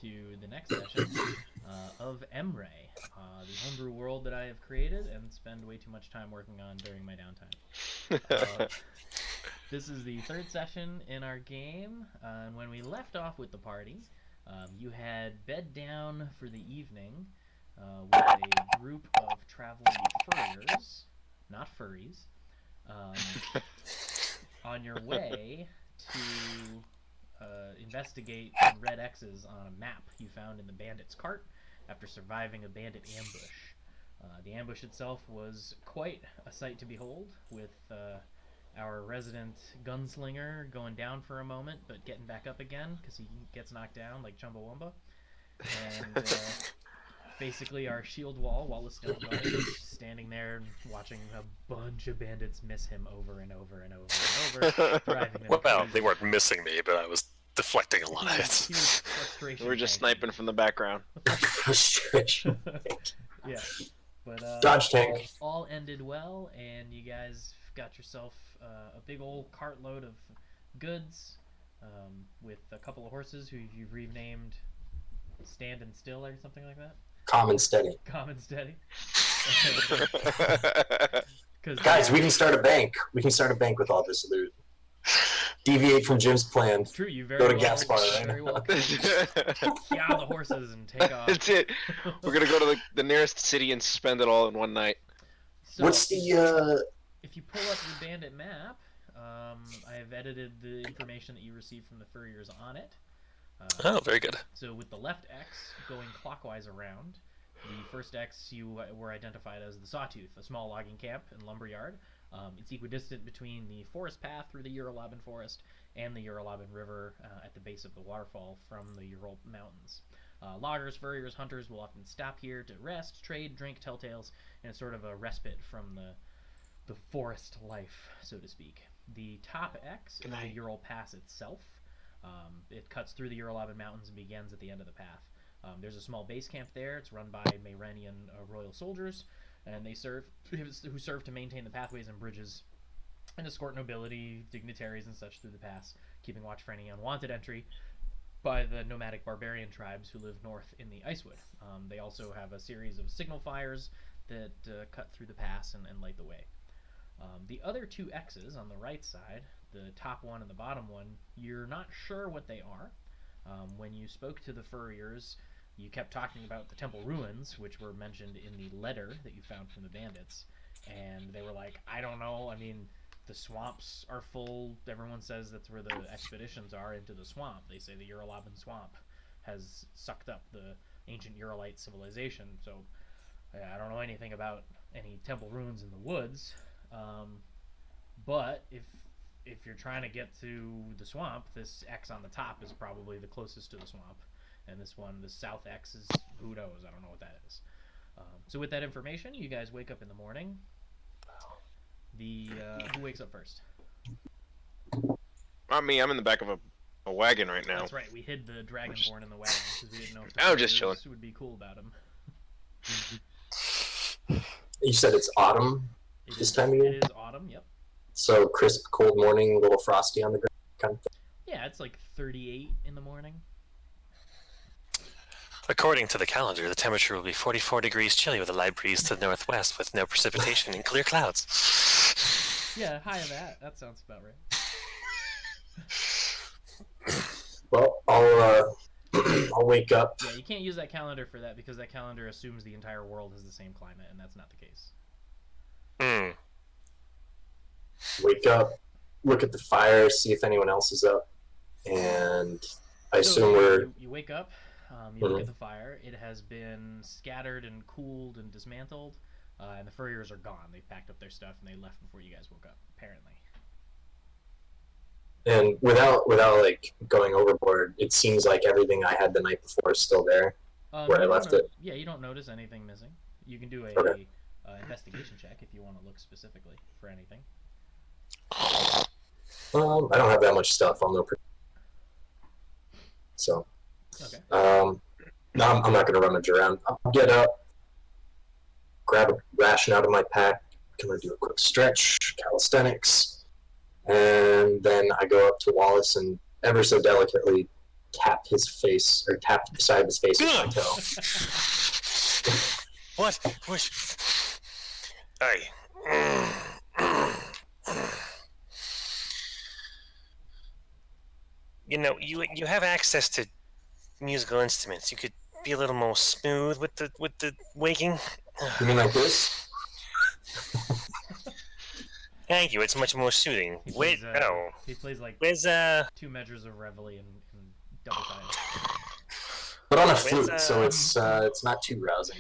to the next session of Emrae, the homebrew world that I have created and spend way too much time working on during my downtime. This is the third session in our game, and when we left off with the party, you had bed down for the evening with a group of traveling furriers, not furries, on your way to investigate some red X's on a map you found in the bandit's cart after surviving a bandit ambush. The ambush itself was quite a sight to behold, with our resident gunslinger going down for a moment, but getting back up again because he gets knocked down like Chumbawamba. And basically our shield wall, Wallace Stonebody, standing there and watching a bunch of bandits miss him over and over and over and over, driving them Well, crazy. they weren't missing me, but I was deflecting a lot of hits. Frustration. We were just sniping from the background. Frustration. Yeah. But Dodge tank. all ended well, and you guys got yourself a big old cartload of goods with a couple of horses who you've renamed Stand and Still or something like that. Calm and steady. Calm and steady. Guys, we can start a bank. We can start a bank with all this loot. Deviate from Jim's plan. It's true. You very Go to well, Gaspar, right? very well. Yeah, the horses and take off. That's it. We're gonna go to the nearest city and spend it all in one night. So, What's the if you pull up the bandit map, I have edited the information that you received from the furriers on it. Oh, very good. So with the left X going clockwise around, the first X you were identified as the Sawtooth, a small logging camp and lumberyard. It's equidistant between the forest path through the Uralabin forest and the Uralabin River at the base of the waterfall from the Ural Mountains. Loggers, furriers, hunters will often stop here to rest, trade, drink telltales, and it's sort of a respite from the forest life, so to speak. The top X is the Ural Pass itself. It cuts through the Uralabin Mountains and begins at the end of the path. There's a small base camp there. It's run by Mayrenian royal soldiers, and who serve to maintain the pathways and bridges and escort nobility, dignitaries, and such through the pass, keeping watch for any unwanted entry by the nomadic barbarian tribes who live north in the Icewood. They also have a series of signal fires that cut through the pass and light the way. The other two X's on the right side, the top one and the bottom one, you're not sure what they are. When you spoke to the furriers, you kept talking about the temple ruins, which were mentioned in the letter that you found from the bandits, and they were like, I don't know, I mean, the swamps are full, everyone says that's where the expeditions are, into the swamp. They say the Uralabin swamp has sucked up the ancient Uralite civilization, so I don't know anything about any temple ruins in the woods, but if you're trying to get to the swamp, this X on the top is probably the closest to the swamp. And this one, the south X, is who knows? I don't know what that is. So with that information, you guys wake up in the morning. Who wakes up first? Not me. I'm in the back of a wagon right now. That's right. We hid the Dragonborn in the wagon because we didn't know if I'm just chilling. would be cool about him. You said it's autumn this time of year? It is autumn, yep. So crisp, cold morning, a little frosty on the ground kind of thing. Yeah, it's like 38 in the morning. According to the calendar, the temperature will be 44 degrees chilly with a light breeze to the northwest with no precipitation and clear clouds. Yeah, high of that. That sounds about right. Well, I'll wake up. Yeah, you can't use that calendar for that because that calendar assumes the entire world has the same climate, and that's not the case. Wake up, look at the fire, see if anyone else is up, and I assume You wake up, you look at the fire. It has been scattered and cooled and dismantled, and the furriers are gone. They packed up their stuff and they left before you guys woke up, apparently. And without like going overboard, it seems like everything I had the night before is still there where I left it. Yeah, you don't notice anything missing. You can do a investigation check if you want to look specifically for anything. I don't have that much stuff. I'll know. So, okay. No, I'm not going to rummage around. I'll get up, grab a ration out of my pack, gonna do a quick stretch, calisthenics, and then I go up to Wallace and ever so delicately tap his face, or tap the side of his face with my toe. What? Hey. You know, you have access to musical instruments. You could be a little more smooth with the waking. You mean like this? Thank you. It's much more soothing. Wait, no. He plays like Where's 2 measures of reveille in double time. But on a flute, so it's not too rousing.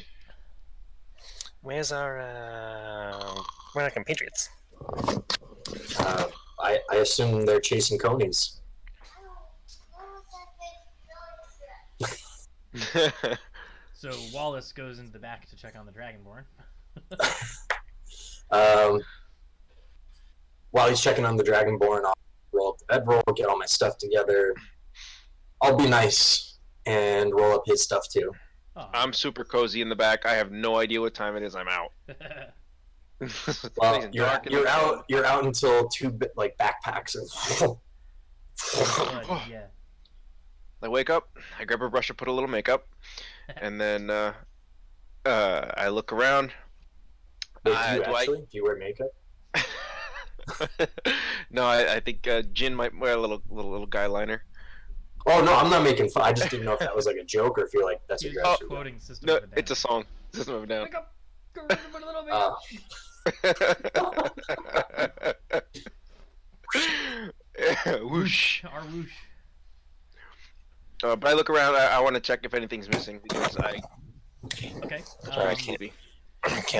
Where's our we're not compatriots? I assume they're chasing conies. So Wallace goes into the back to check on the Dragonborn. While he's checking on the Dragonborn, I'll roll up the bedroll, get all my stuff together. I'll be nice and roll up his stuff too. Oh. I'm super cozy in the back. I have no idea what time it is. I'm out. Well, you're out until 2 backpacks and Yeah. I wake up, I grab a brush and put a little makeup, and then I look around. Wait, do you wear makeup? No, I think Jin might wear a little guy liner. Oh no, I'm not making fun. I just didn't know if that was like a joke or if you're like that's what you're actually quoting System No, of a Down. it's a song. System of a Down. Wake up, go run a little bit. Whoosh. Our whoosh. But I look around. I want to check if anything's missing because I Okay. Sorry, I can't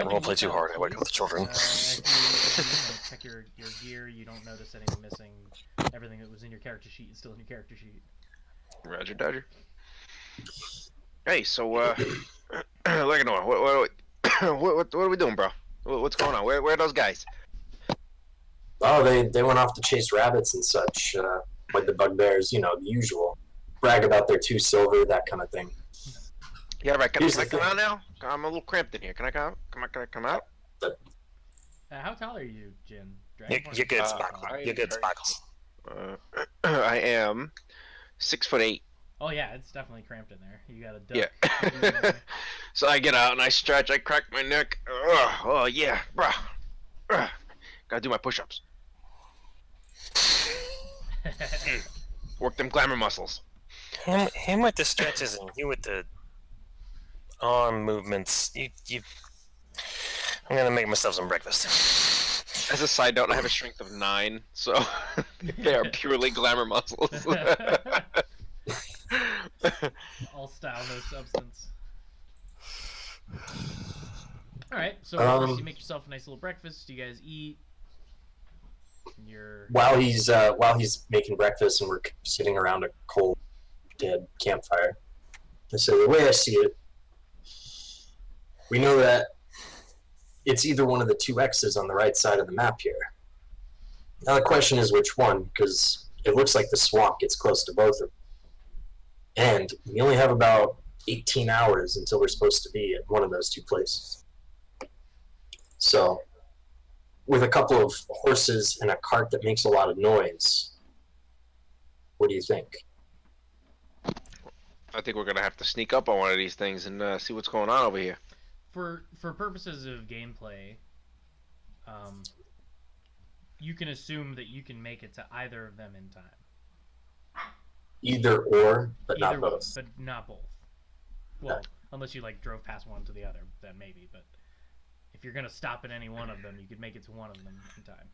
roleplay too hard. I wake up the children. If you check your gear, you don't notice anything missing. Everything that was in your character sheet is still in your character sheet. Roger, Dodger. Hey, so look at what are we doing, bro? What's going on? Where are those guys? Oh, they went off to chase rabbits and such, like the bugbears, the usual. Brag about their 2 silver, that kind of thing. Yeah, right. Can Here's I the come thing. out now? I'm a little cramped in here. Can I come out? Can I come out? How tall are you, Jin? You're good, Sparkles. You're good, Sparkles. I am 6'8". Oh yeah, it's definitely cramped in there. You got a duck. Yeah. So I get out and I stretch. I crack my neck. Oh yeah, bro. Gotta do my push-ups. Work them glamour muscles. Him with the stretches and you with the arm movements. I'm gonna make myself some breakfast. As a side note, I have a strength of 9, so they are purely glamour muscles. All style, no substance. Alright, so first you make yourself a nice little breakfast. You guys eat. While he's making breakfast and we're sitting around a cold, dead campfire. So the way I see it, we know that it's either one of the 2 X's on the right side of the map here. Now the question is which one, because it looks like the swamp gets close to both of them. And we only have about 18 hours until we're supposed to be at one of those 2 places. So, with a couple of horses and a cart that makes a lot of noise, what do you think? I think we're gonna have to sneak up on one of these things and see what's going on over here. For purposes of gameplay, you can assume that you can make it to either of them in time. Either or, but Either not both. But not both. Well, unless you drove past one to the other, then maybe. But if you're gonna stop at any one of them, you could make it to one of them in time.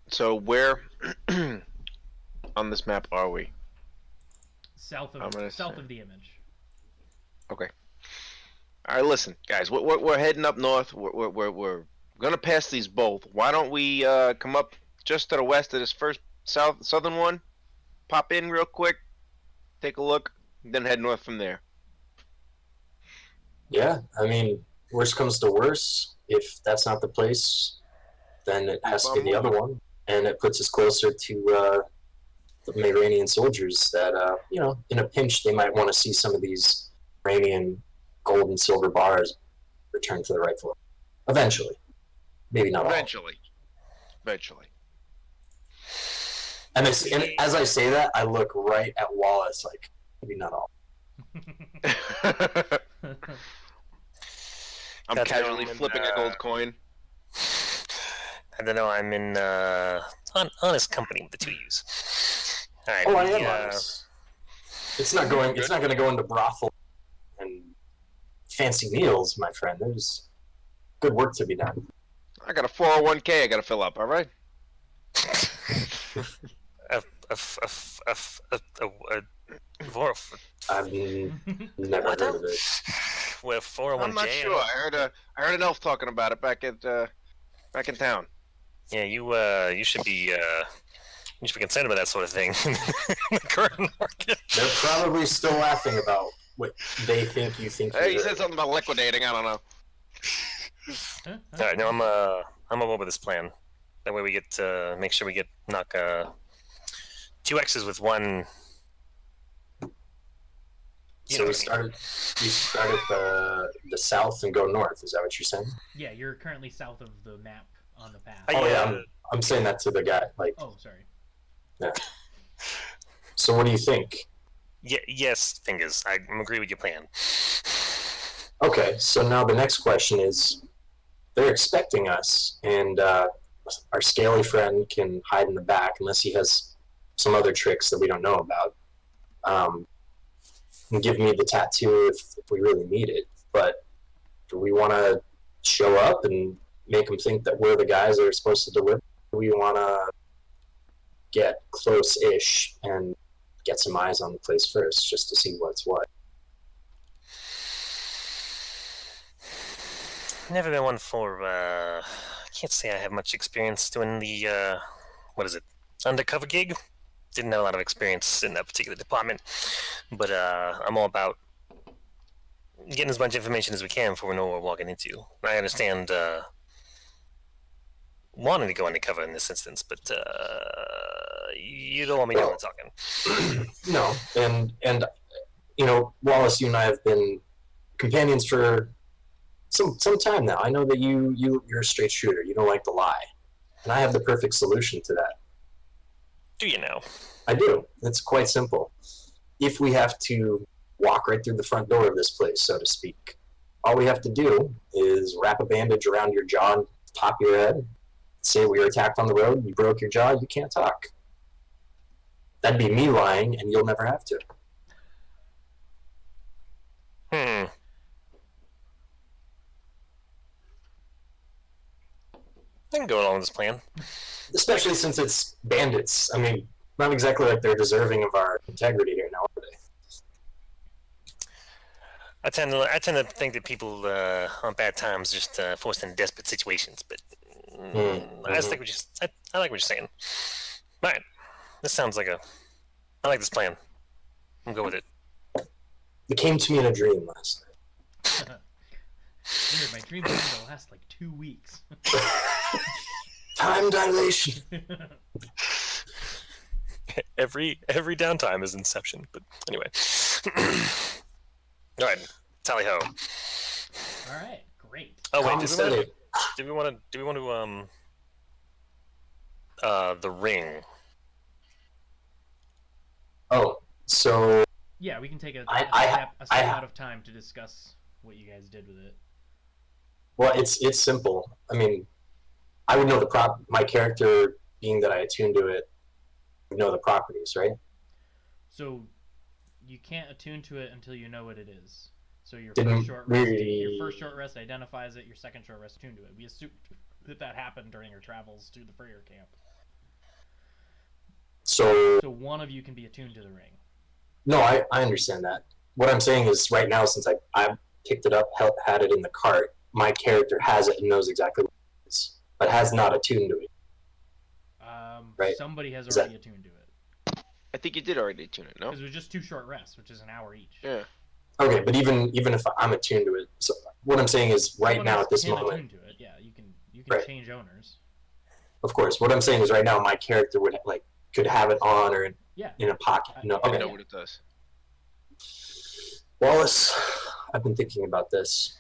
So where on this map are we? South of the image. Okay. All right, listen, guys. We're heading up north. We're gonna pass these both. Why don't we come up just to the west of this first southern one? Pop in real quick, take a look, then head north from there. Yeah, I mean, worst comes to worst, if that's not the place, then it has to be the other one, and it puts us closer to the Iranian soldiers that, in a pinch, they might want to see some of these Iranian gold and silver bars return to the rightful. Eventually. Maybe not Eventually. And as I say that, I look right at Wallace, like, maybe not all. I'm That's casually how I'm in, flipping a gold coin. I don't know. I'm in honest company with the two U's. All right. Oh, I am honest. It's not going. It's not going to go into brothel and fancy meals, my friend. There's good work to be done. I got a 401k I got to fill up. All right. I've never What heard of it. With 401k. I'm not sure. I heard an elf talking about it back in town. Yeah, you should be concerned about that sort of thing in the current market. They're probably still laughing about what they think you think. Hey, he said something about liquidating. I don't know. All right, no, I'm all over this plan. That way we get make sure we knock 2 X's with one. So we start at the south and go north. Is that what you're saying? Yeah, you're currently south of the map on the path. Oh yeah, I'm saying that to the guy. Like, Oh, sorry. yeah. So what do you think? Yeah, yes, fingers. I agree with your plan. Okay, so now the next question is, they're expecting us, and our scaly friend can hide in the back unless he has some other tricks that we don't know about. And give me the tattoo if we really need it. But do we want to show up and make them think that we're the guys that are supposed to deliver? Do we want to get close-ish and get some eyes on the place first, just to see what's what? Never been one for. I can't say I have much experience doing the undercover gig. Didn't have a lot of experience in that particular department, but I'm all about getting as much information as we can before we know what we're walking into. I understand wanting to go undercover in this instance, but you don't want me doing the talking. No, and you know, Wallace, you and I have been companions for some time now. I know that you're a straight shooter. You don't like to lie, and I have the perfect solution to that. Do you know? I do. It's quite simple. If we have to walk right through the front door of this place, so to speak, all we have to do is wrap a bandage around your jaw and top of your head, say we were attacked on the road, you broke your jaw, you can't talk. That'd be me lying, and you'll never have to. I can go along with this plan. Especially since it's bandits. I mean, not exactly like they're deserving of our integrity here now, are they? I tend to think that people on bad times just forced into desperate situations, but I just think I like what you're saying. All right, this sounds like I like this plan. I'm good with it. It came to me in a dream last night. My dreams are going to last like 2 weeks. Time dilation. Every downtime is Inception, but anyway. All right, tally ho. All right, great. Oh wait, Steady. do we want to the ring? Oh, so Yeah, we can take a I step out of time to discuss what you guys did with it. well, it's simple. I mean, I would know the my character, being that I attuned to it, would know the properties, right? So you can't attune to it until you know what it is. So your Didn't first short rest identifies it. Your second short rest attuned to it. We assumed that happened during your travels to the Freer camp. So one of you can be attuned to the ring. no, I understand that. What I'm saying is, right now, since I picked it up, had it in the cart, my character has it and knows exactly what it is, but has not attuned to it. Right. Somebody has already attuned to it. I think you did already tune it, no? Because it was just 2 short rests, which is an hour each. Yeah. Okay, but even if I'm attuned to it, so what I'm saying is, right Someone now else at this can moment, attune to it. Yeah, you can Right. change owners. of course, what I'm saying is, right now, my character would could have it on or Yeah. in a pocket. No, I okay. know what it does. Wallace, I've been thinking about this.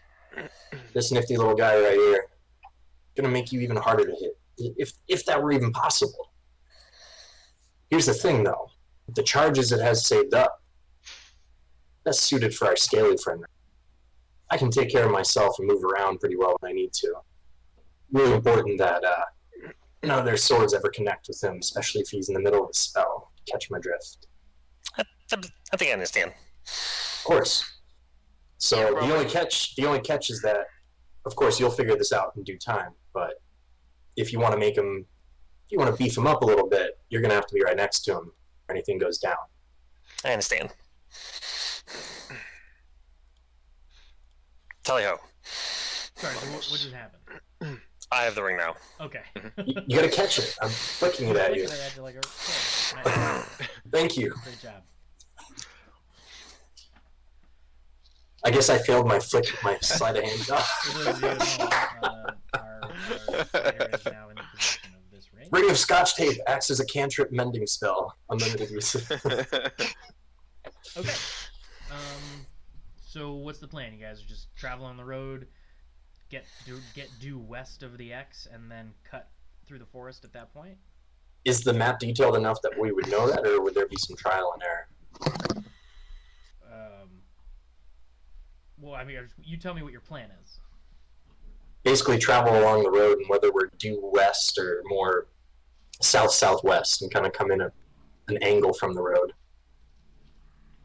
This nifty little guy right here, gonna make you even harder to hit, if that were even possible. Here's the thing, though. The charges it has saved up, that's suited for our scaly friend. I can take care of myself and move around pretty well when I need to. Really important that none of their swords ever connect with him, especially if he's in the middle of a spell. Catch my drift. I think I understand. Of course. So Yeah, the only catch is that, of course, you'll figure this out in due time. But if you want to beef him up a little bit, you're gonna have to be right next to him or anything goes down. I understand. Tally ho. Sorry, so what just happened? I have the ring now. Okay. You gotta catch it. I'm flicking it at you. Looking at you like, okay. Nice. Thank you. Great job. I guess I failed my sleight of hand. For those of you at home, our player is now in the possession of this ring. Ring of Scotch tape acts as a cantrip mending spell. Unlimited use. Okay. So what's the plan? You guys are just travel on the road, get due west of the X, and then cut through the forest at that point? Is the map detailed enough that we would know that, or would there be some trial and error? Well, I mean, you tell me what your plan is. Basically, travel along the road, and whether we're due west or more south-southwest, and kind of come in at an angle from the road,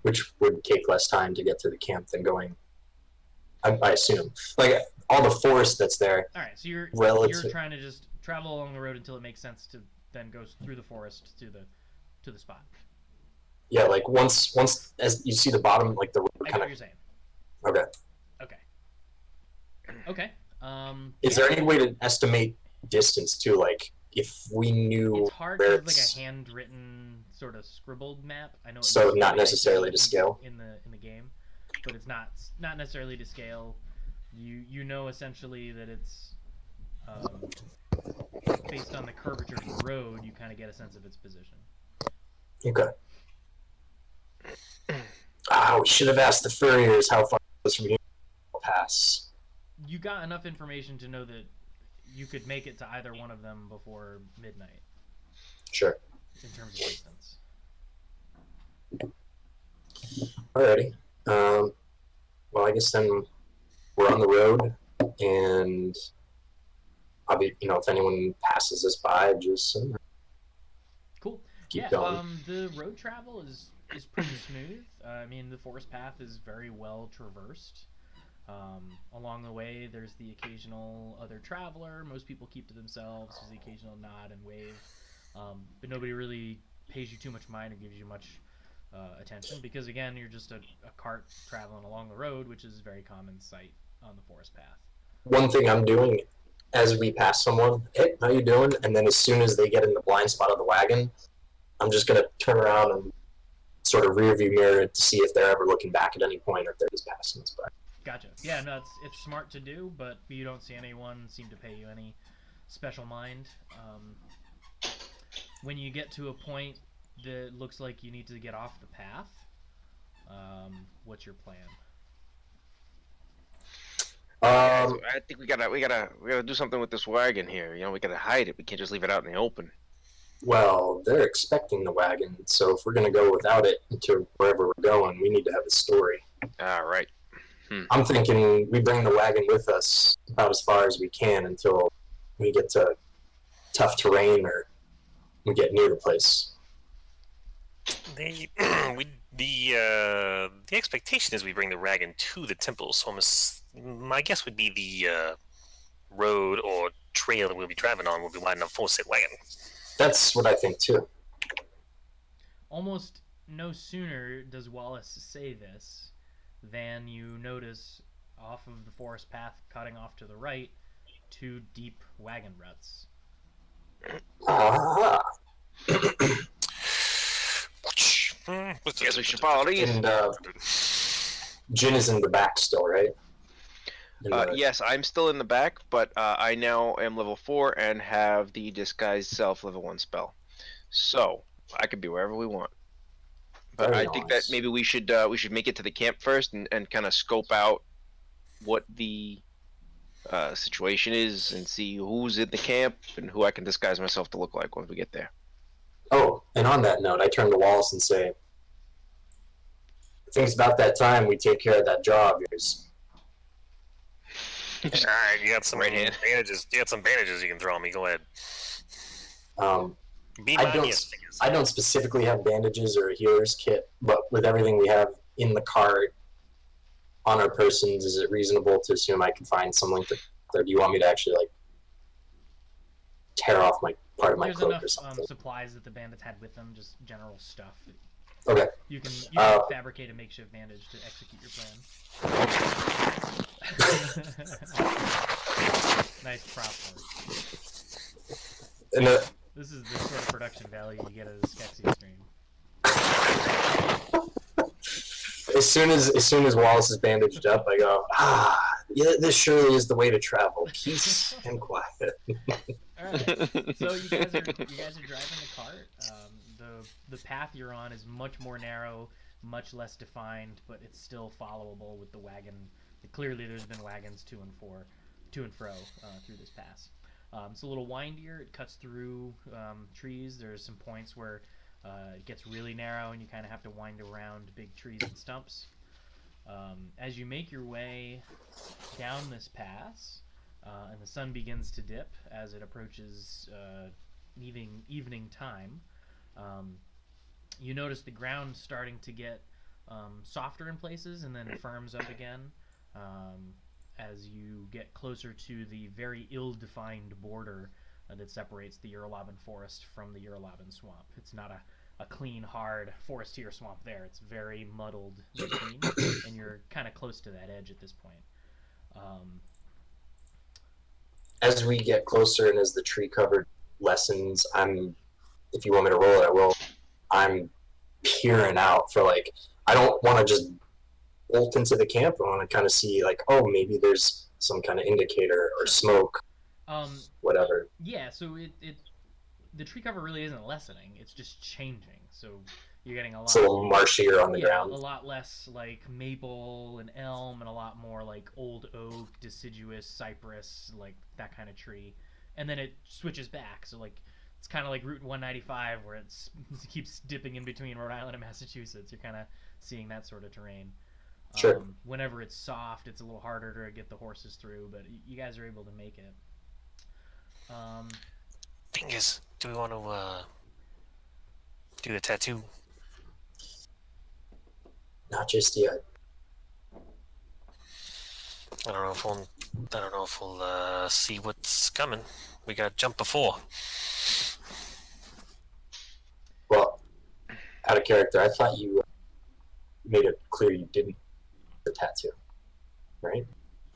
which would take less time to get to the camp than going. I assume, like all the forest that's there. All right, so you're trying to just travel along the road until it makes sense to then go through the forest to the spot. Yeah, like once as you see the bottom, like the road I get kind what of. you're saying. Okay. Okay. Is there any way to estimate distance too? Like if we knew it's hard where to like a handwritten sort of scribbled map. I know. So not necessarily to scale in the game, but it's not necessarily to scale. You know essentially that it's based on the curvature of the road. You kind of get a sense of its position. Okay. We should have asked the furriers how far it was from here to pass. You got enough information to know that you could make it to either one of them before midnight. Sure. In terms of distance. Alrighty. Well, I guess then we're on the road, and I'll be, if anyone passes us by, just Cool. keep going. The road travel is pretty smooth. I mean, the forest path is very well traversed. Along the way, there's the occasional other traveler. Most people keep to themselves. There's the occasional nod and wave. But nobody really pays you too much mind or gives you much attention because, again, you're just a cart traveling along the road, which is a very common sight on the forest path. One thing I'm doing as we pass someone, hey, how you doing? And then as soon as they get in the blind spot of the wagon, I'm just going to turn around and sort of rear view mirror it to see if they're ever looking back at any point or if they're just passing us by. Gotcha. Yeah, no, it's smart to do, but you don't see anyone seem to pay you any special mind. When you get to a point that looks like you need to get off the path, what's your plan? I think we gotta do something with this wagon here. We gotta hide it. We can't just leave it out in the open. Well, they're expecting the wagon, so if we're going to go without it to wherever we're going, we need to have a story. All right. I'm thinking we bring the wagon with us about as far as we can until we get to tough terrain or we get near the place. The expectation is we bring the wagon to the temple, so my guess would be the road or trail that we'll be driving on will be wide enough for said wagon. That's what I think too. Almost no sooner does Wallace say this than you notice off of the forest path cutting off to the right 2 deep wagon ruts. Guess we should follow these. And Jin is in the back still, right? Yes, I'm still in the back, but I now am level 4 and have the disguised self level 1 spell. So I could be wherever we want. But Very I think nice. that maybe we should make it to the camp first and kind of scope out what the situation is and see who's in the camp and who I can disguise myself to look like once we get there. Oh, and on that note, I turn to Wallace and say, I think it's about that time we take care of that jaw of yours. All right, you got some Right hand. bandages. You got some bandages you can throw on me. Go ahead. Be I my don't. yes fingers. I don't specifically have bandages or a healer's kit, but with everything we have in the cart on our persons, is it reasonable to assume I can find something to? Or do you want me to actually like tear off my part of my There's cloak enough or something? supplies that the bandits had with them, just general stuff. Okay. You can fabricate a makeshift bandage to execute your plan. Nice prop work. And This is the sort of production value you get at a Skeksis stream. as soon as Wallace is bandaged up, I go, yeah, this surely is the way to travel. Peace and quiet. All right. So you guys are driving the cart. The path you're on is much more narrow, much less defined, but it's still followable with the wagon. Clearly, there's been wagons to and fro through this pass. It's a little windier. It cuts through trees. There's some points where it gets really narrow, and you kind of have to wind around big trees and stumps. As you make your way down this pass, and the sun begins to dip as it approaches evening time, you notice the ground starting to get softer in places and then firms up again as you get closer to the very ill-defined border that separates the Urlaben forest from the Urlaben swamp. It's not a clean, hard forest-tier swamp there. It's very muddled between, and you're kind of close to that edge at this point. As we get closer and as the tree cover lessens, if you want me to roll it, I will. I'm peering out for like, I don't want to just bolt into the camp. I want to kind of see like, oh, maybe there's some kind of indicator or smoke, whatever. Yeah, so the tree cover really isn't lessening. It's just changing. So you're getting a lot. It's a little marshier on the ground. A lot less like maple and elm, and a lot more like old oak, deciduous, cypress, like that kind of tree. And then it switches back. So like it's kind of like Route 195, where it keeps dipping in between Rhode Island and Massachusetts. You're kind of seeing that sort of terrain. Sure. Whenever it's soft, it's a little harder to get the horses through, but you guys are able to make it. Fingers, do we want to do the tattoo? Not just yet. I don't know if we'll see what's coming. We got jump before. Well, out of character, I thought you made it clear you didn't the tattoo, right?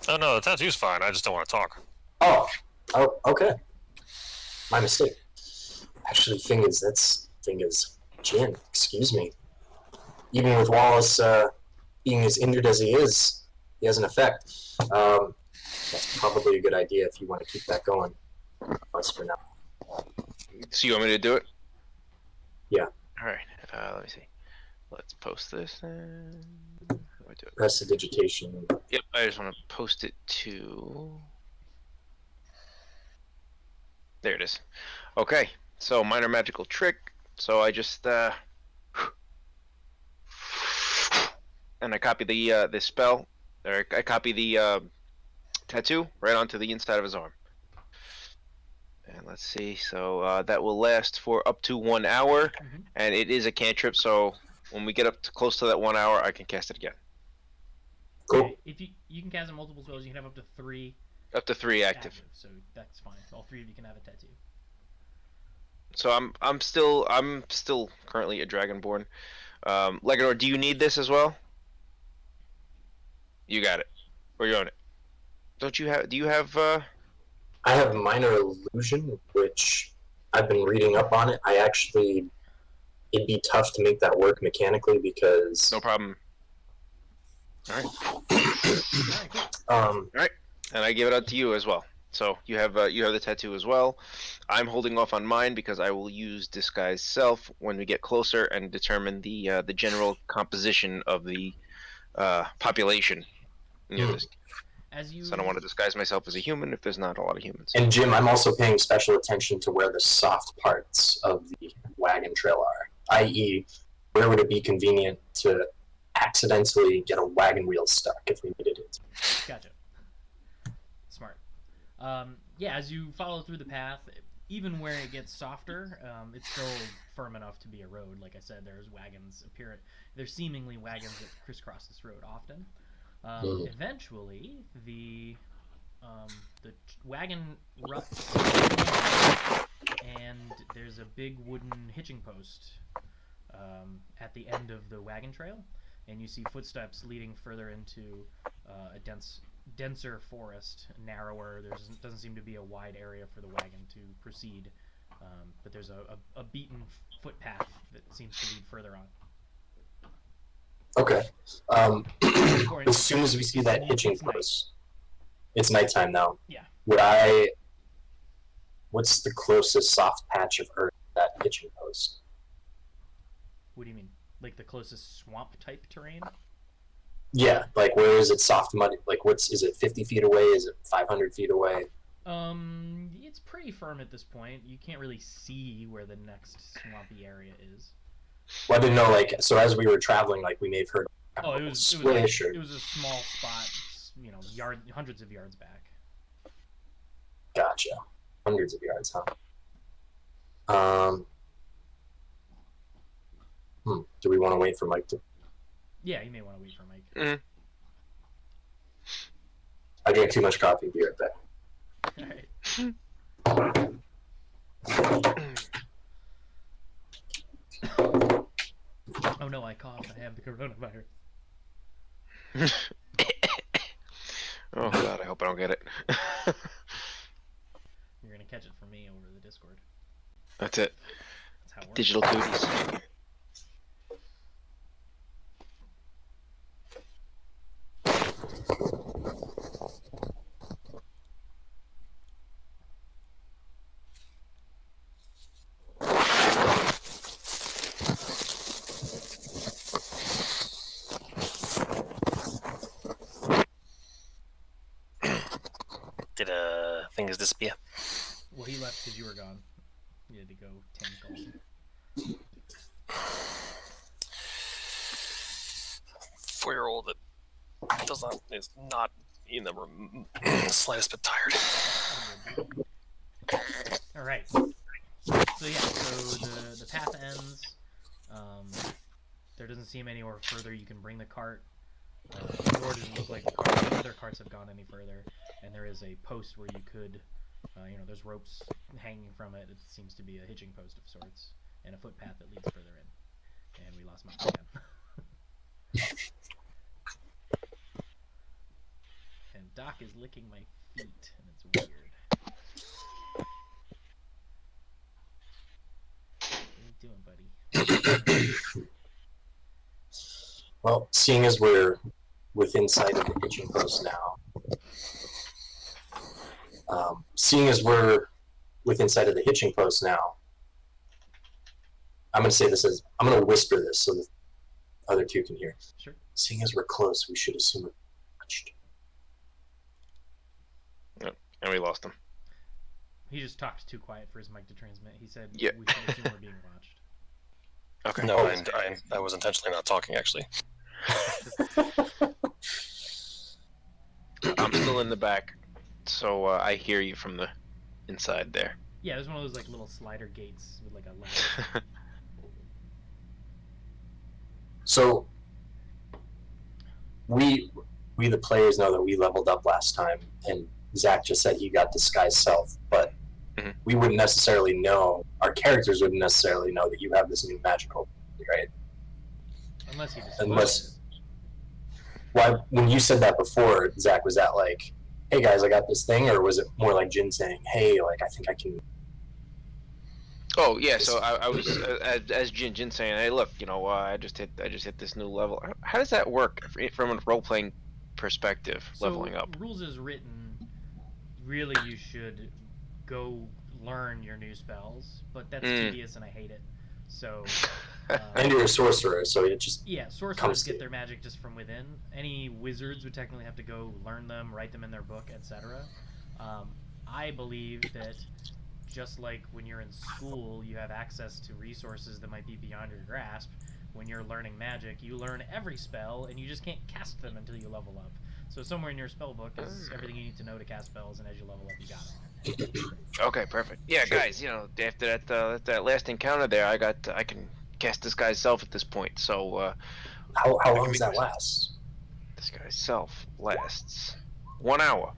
Oh no, the tattoo's fine. I just don't want to talk. Oh, okay. My mistake. Actually, that's gin. Excuse me. Even with Wallace being as injured as he is, he has an effect. That's probably a good idea if you want to keep that going. Us for now. So you want me to do it? Yeah. All right. Let me see. Let's post this. How do I do it? Prestidigitation. Yep. I just want to post it to. There it is. Okay. So minor magical trick. So I just and I copy the spell, or I copy the tattoo right onto the inside of his arm. And let's see. So that will last for up to 1 hour, and it is a cantrip. So when we get up to close to that 1 hour, I can cast it again. Cool. Okay. If you can cast multiple spells, you can have up to 3. Up to 3 active. So that's fine. All 3 of you can have a tattoo. So I'm still currently a dragonborn. Legador, do you need this as well? You got it, or you own it? Don't you have? Do you have? I have minor illusion, which I've been reading up on it. It'd be tough to make that work mechanically because. No problem. All right. All right, and I give it out to you as well. So you have the tattoo as well. I'm holding off on mine because I will use disguise self when we get closer and determine the general composition of the population. As you So I don't want to disguise myself as a human if there's not a lot of humans. And Jim, I'm also paying special attention to where the soft parts of the wagon trail are, i.e., where would it be convenient to accidentally get a wagon wheel stuck if we needed it? Gotcha. Smart. Yeah, as you follow through the path, even where it gets softer, it's still firm enough to be a road. Like I said, there's wagons appear. There's seemingly wagons that crisscross this road often. Eventually, the wagon ruts, and there's a big wooden hitching post at the end of the wagon trail, and you see footsteps leading further into a denser forest, narrower. There doesn't seem to be a wide area for the wagon to proceed, but there's a beaten footpath that seems to lead further on. Okay. As soon as we see that hitching post, it's nighttime now. Yeah. What's the closest soft patch of earth to that hitching post? What do you mean? Like the closest swamp type terrain? Yeah, like where is it soft mud? Like is it 50 feet away? Is it 500 feet away? It's pretty firm at this point. You can't really see where the next swampy area is. Well, I didn't know, like, so as we were traveling, like, we may have heard It was swish it was a small spot, hundreds of yards back. Gotcha. Hundreds of yards, huh? Do we want to wait for Mike to... Yeah, you may want to wait for Mike. Mm. I drank too much coffee. Be right back. Alright. Oh no, I coughed. I have the coronavirus. Oh god, I hope I don't get it. You're gonna catch it from me over the Discord. That's it. That's how it works. Digital duties. Did things disappear? Well, he left because you were gone. He had to go tend Colson. 4-year-old that is not in the slightest bit tired. All right. So yeah, so the path ends. There doesn't seem anywhere further you can bring the cart. Nor does it look like the other carts have gone any further. And there is a post where you could, there's ropes hanging from it. It seems to be a hitching post of sorts, and a footpath that leads further in. And we lost Mike again. And Doc is licking my feet, and it's weird. What are you doing, buddy? Well, seeing as we're within sight of the hitching post now, I'm going to say this as, I'm going to whisper this so the other two can hear. Sure. Seeing as we're close, we should assume we're watched. Yep. And we lost him. He just talked too quiet for his mic to transmit. He said, Yeah. we should assume we're being watched. Okay. No, I was intentionally not talking, actually. I'm still in the back, so I hear you from the inside there. Yeah, there's one of those like little slider gates with like a ladder. So, we the players know that we leveled up last time, and Zach just said he got disguised self, but we wouldn't necessarily know, our characters wouldn't necessarily know that you have this new magical ability, right? Unless he just Why, when you said that before, Zach, was that like, hey guys, I got this thing, or was it more like Jin saying, hey, like, I think I can... Oh yeah, so I was as Jin saying, hey look, I just hit this new level. How does that work from a role playing perspective, leveling up? Rules is written, really you should go learn your new spells, but that's tedious and I hate it. So And you're a sorcerer, so it just Yeah, sorcerers comes to get you. their magic just from within. Any wizards would technically have to go learn them, write them in their book, etc. I believe that just like when you're in school, you have access to resources that might be beyond your grasp. When you're learning magic, you learn every spell, and you just can't cast them until you level up. So somewhere in your spell book is everything you need to know to cast spells, and as you level up, you got them. Okay, perfect. Yeah, Sure. guys, after that last encounter there, I can cast this guy's self at this point. So How I long can does make that myself. last? This guy's self lasts 1 hour.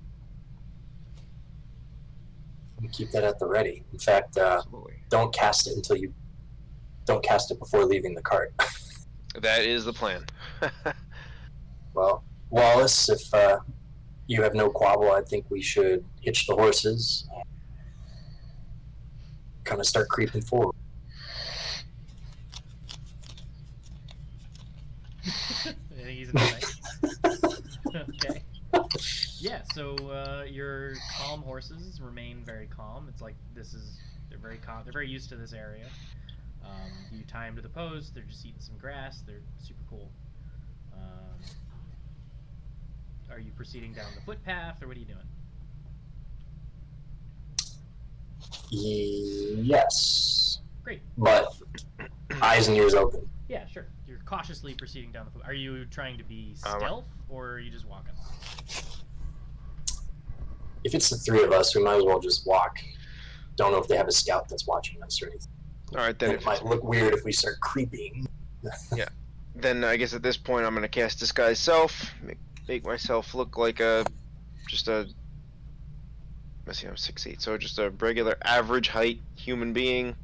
Keep that at the ready. In fact, Absolutely. don't cast it before leaving the cart. That is the plan. Well, Wallace, if you have no quabble, I think we should hitch the horses and kind of start creeping forward. I think he's in the Okay. Yeah, so your calm horses remain very calm. It's like they're very calm. They're very used to this area. You tie them to the post. They're just eating some grass. They're super cool. Um, are you proceeding down the footpath, or what are you doing? Yes. Great. But eyes and ears open. Yeah, sure. You're cautiously proceeding down the foot. Are you trying to be Um, stealth, or are you just walking? If it's the three of us, we might as well just walk. Don't know if they have a scout that's watching us or anything. All right, then And it might look weird if we start creeping. then I guess at this point I'm gonna cast this guy's self, make myself look like just a. Let's see, I'm 6'8", so just a regular average height human being.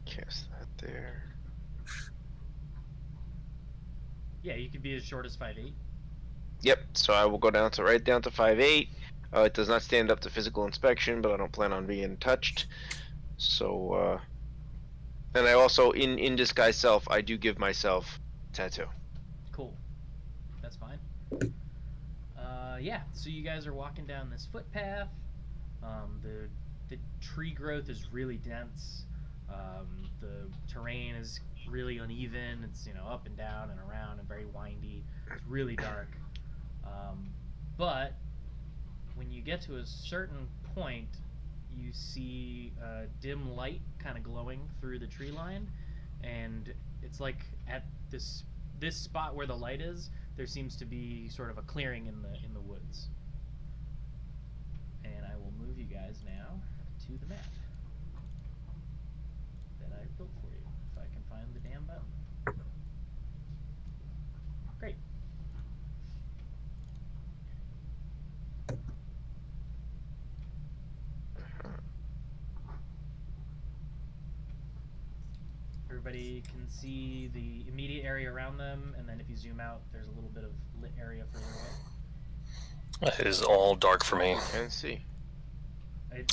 Cast that there. Yeah, you could be as short as 5'8". Yep. So I will go right down to 5'8". It does not stand up to physical inspection, but I don't plan on being touched. So, and I also in disguise self, I do give myself a tattoo. Cool. That's fine. Yeah. So you guys are walking down this footpath. The tree growth is really dense. The terrain is really uneven. It's up and down and around and very windy. It's really dark. But when you get to a certain point, you see a dim light kind of glowing through the tree line, and it's like at this spot where the light is, there seems to be sort of a clearing in the woods. And I will move you guys now to the map that I built for you, if I can find the damn button. Great. Everybody can see the immediate area around them, and then if you zoom out, there's a little bit of lit area further away. It is all dark for me. And see.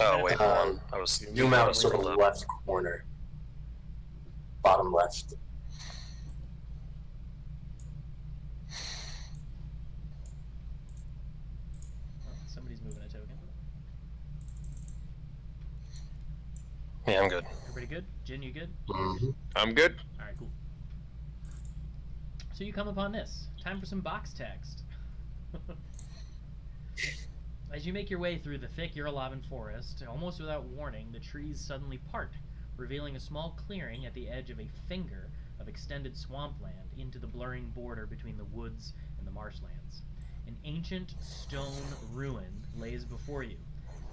Oh wait, hold on. I was Zoom out to the scrolled up. left corner. Bottom left. Oh, somebody's moving a token. Yeah, I'm good. Everybody good? Jin, you good? Mm-hmm. I'm good. Alright, cool. So you come upon this. Time for some box text. As you make your way through the thick Uralaban forest, almost without warning, the trees suddenly part, revealing a small clearing at the edge of a finger of extended swampland into the blurring border between the woods and the marshlands. An ancient stone ruin lays before you,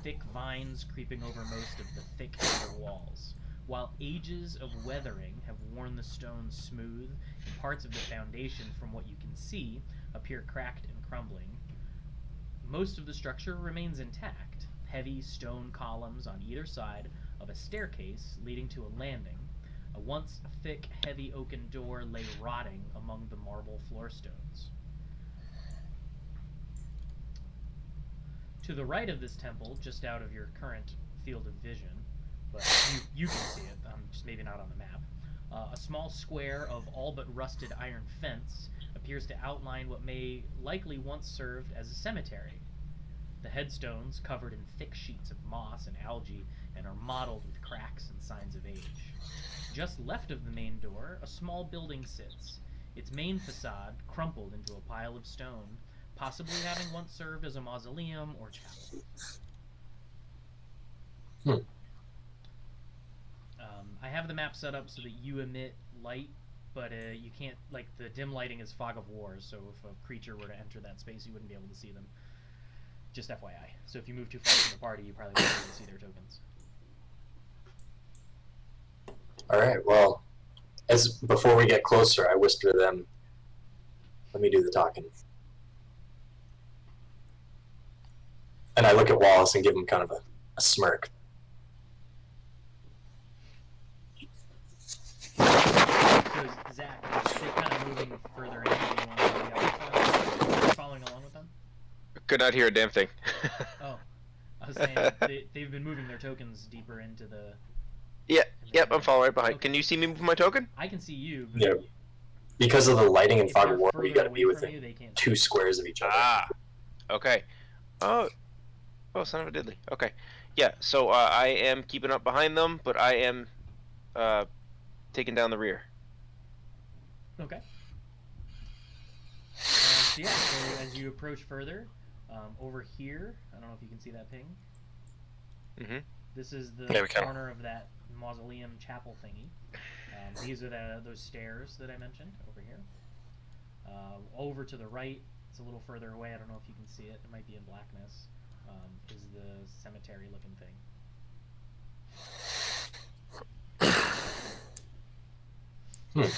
thick vines creeping over most of the thick outer walls. While ages of weathering have worn the stone smooth, and parts of the foundation, from what you can see, appear cracked and crumbling, most of the structure remains intact. Heavy stone columns on either side of a staircase leading to a landing. A once thick, heavy oaken door lay rotting among the marble floor stones. To the right of this temple, just out of your current field of vision, but you can see it, just maybe not on the map, a small square of all but rusted iron fence appears to outline what may likely once served as a cemetery. The headstones, covered in thick sheets of moss and algae, and are mottled with cracks and signs of age. Just left of the main door, a small building sits, its main facade crumpled into a pile of stone, possibly having once served as a mausoleum or chapel. I have the map set up so that you emit light, but you can't, like, the dim lighting is fog of war, so if a creature were to enter that space, you wouldn't be able to see them. Just FYI. So if you move too far from the party, you probably won't be able to see their tokens. Alright, well, before we get closer, I whisper to them, let me do the talking. And I look at Wallace and give him kind of a smirk. So Zach, they're kind of moving further in. Do you want to go the other side? Are you following along with them? Could not hear a damn thing. Oh, I was saying they've been moving their tokens deeper into the. Yep, I'm following right behind. Okay. Can you see me move my token? I can see you. But Yeah. Because of the lighting and if fog they're of war, further you gotta away be from within you, they can't 2 squares of each other. Ah, okay. Oh, son of a diddly. Okay, yeah. So I am keeping up behind them, but I am taking down the rear. Okay. So yeah, so as you approach further, over here, I don't know if you can see that ping. Mm-hmm. This is the Yeah, we can. corner of that mausoleum chapel thingy. These are those stairs that I mentioned over here. Over to the right, it's a little further away. I don't know if you can see it. It might be in blackness. Is the cemetery-looking thing.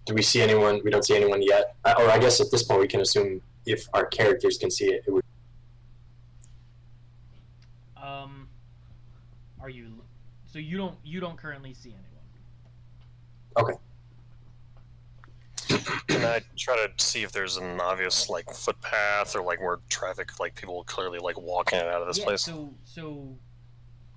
Do we see anyone? We don't see anyone yet. Or I guess at this point we can assume if our characters can see it, it would. Are you? So you don't currently see anyone. Okay. And I try to see if there's an obvious like footpath or like where traffic, like people clearly like walking in and out of this place. So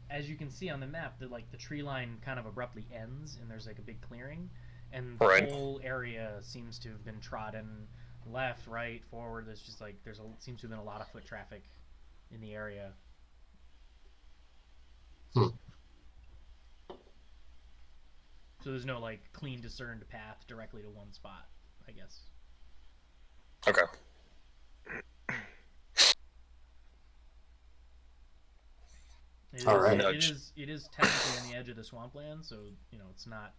as you can see on the map, the tree line kind of abruptly ends, and there's like a big clearing, and the Right. whole area seems to have been trodden left, right, forward. There's just like seems to have been a lot of foot traffic in the area. So there's no like clean discerned path directly to one spot, I guess. Okay. All right. It is technically on the edge of the swampland, so you know it's not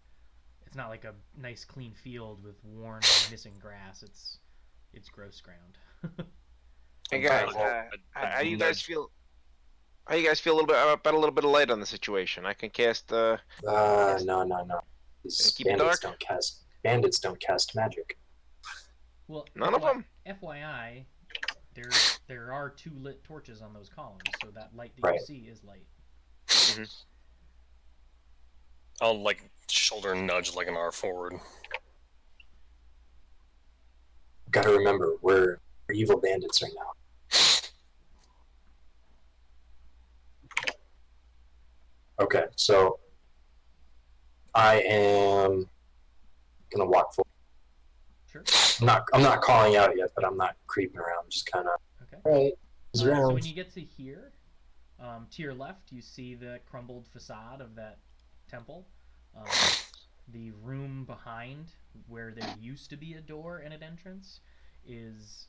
like a nice clean field with worn and missing grass. It's gross ground. Hey guys, how do you guys feel? How do you guys feel a little bit about a little bit of light on the situation? I can cast. No. These Keep it dark? Bandits don't cast magic. Well, None of them. FYI, there are 2 lit torches on those columns, so that light that Right. you see is light. I'll like shoulder nudge like an R forward. Gotta remember, we're evil bandits right now. Okay, so I am gonna walk forward. Sure. I'm not calling out yet, but I'm not creeping around. Just kind of. Okay. Right. He's So around. when you get to here, to your left, you see the crumbled facade of that temple. The room behind, where there used to be a door and an entrance, is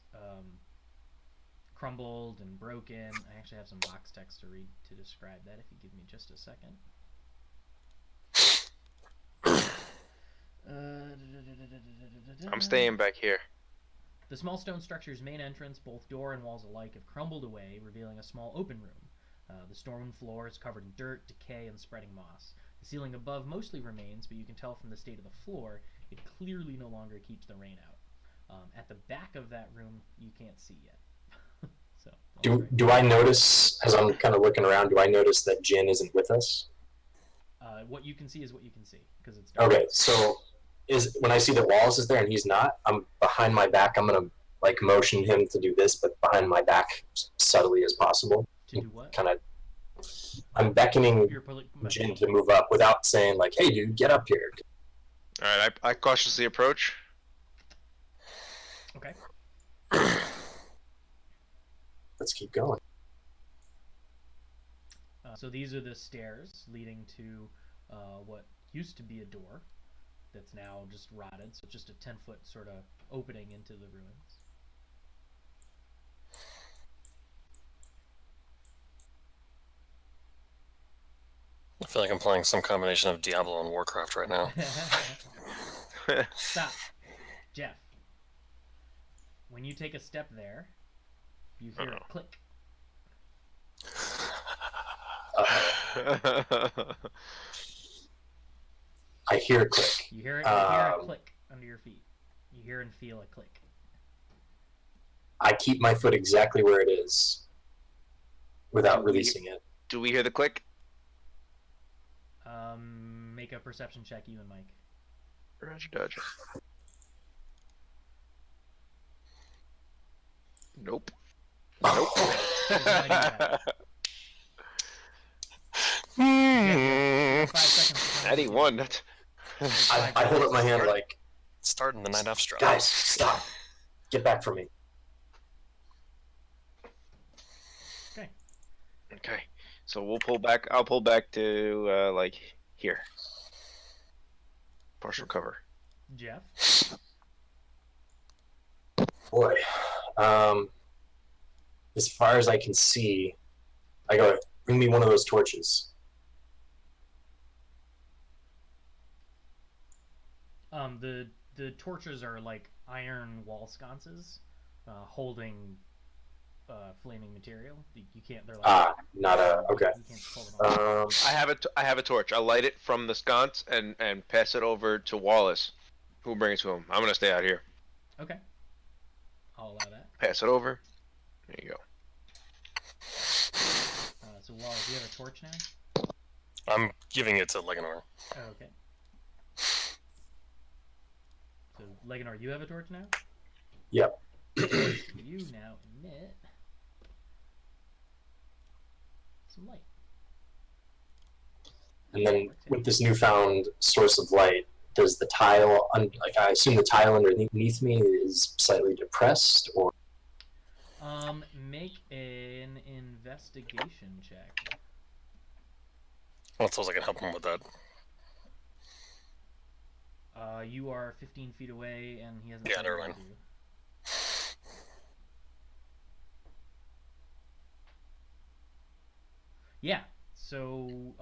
crumbled and broken. I actually have some box text to read to describe that, if you give me just a second. I'm staying back here. The small stone structure's main entrance, both door and walls alike, have crumbled away, revealing a small open room. The stone floor is covered in dirt, decay, and spreading moss. The ceiling above mostly remains, but you can tell from the state of the floor, it clearly no longer keeps the rain out. At the back of that room, you can't see yet. So Do I notice, as I'm kind of looking around, do I notice that Jin isn't with us? What you can see is what you can see, because it's dark. Okay, so when I see that Wallace is there and he's not, I'm behind my back. I'm gonna like motion him to do this, but behind my back, subtly as possible. To do what? Kind of. I'm beckoning Jin to move up without saying like, "Hey, dude, get up here." All right, I cautiously approach. Okay. Let's keep going. So these are the stairs leading to what used to be a door that's now just rotted. So just a 10-foot sort of opening into the ruins. I feel like I'm playing some combination of Diablo and Warcraft right now. Stop. Jeff. When you take a step there, you hear a click. I hear a click. You hear a click under your feet. You hear and feel a click. I keep my foot exactly where it is without releasing it. Do we hear the click? Make a perception check, you and Mike. Roger, Dodger. Nope. Nope. Yeah, 5 seconds. 91. That's... I hold up my hand like, Starting the night off strong. guys, stop. Get back from me. Okay. Okay. So we'll pull back. I'll pull back to like here. Partial cover. Jeff. Boy, as far as I can see, I go, bring me one of those torches. The torches are like iron wall sconces, holding flaming material. You can't. They're like okay. You can't pull them off. I have a torch. I'll light it from the sconce and pass it over to Wallace, who'll bring it to him. I'm gonna stay out here. Okay. I'll allow that. Pass it over. There you go. So Wallace, do you have a torch now? I'm giving it to Leganor. Oh, okay. So Leganor, you have a torch now? Yep. You now emit some light. And then with this newfound source of light, does the tile, I assume the tile underneath me is slightly depressed, or? Make an investigation check. I suppose I can help him with that. You are 15 feet away, and he hasn't. Yeah, never mind. You. Yeah. So,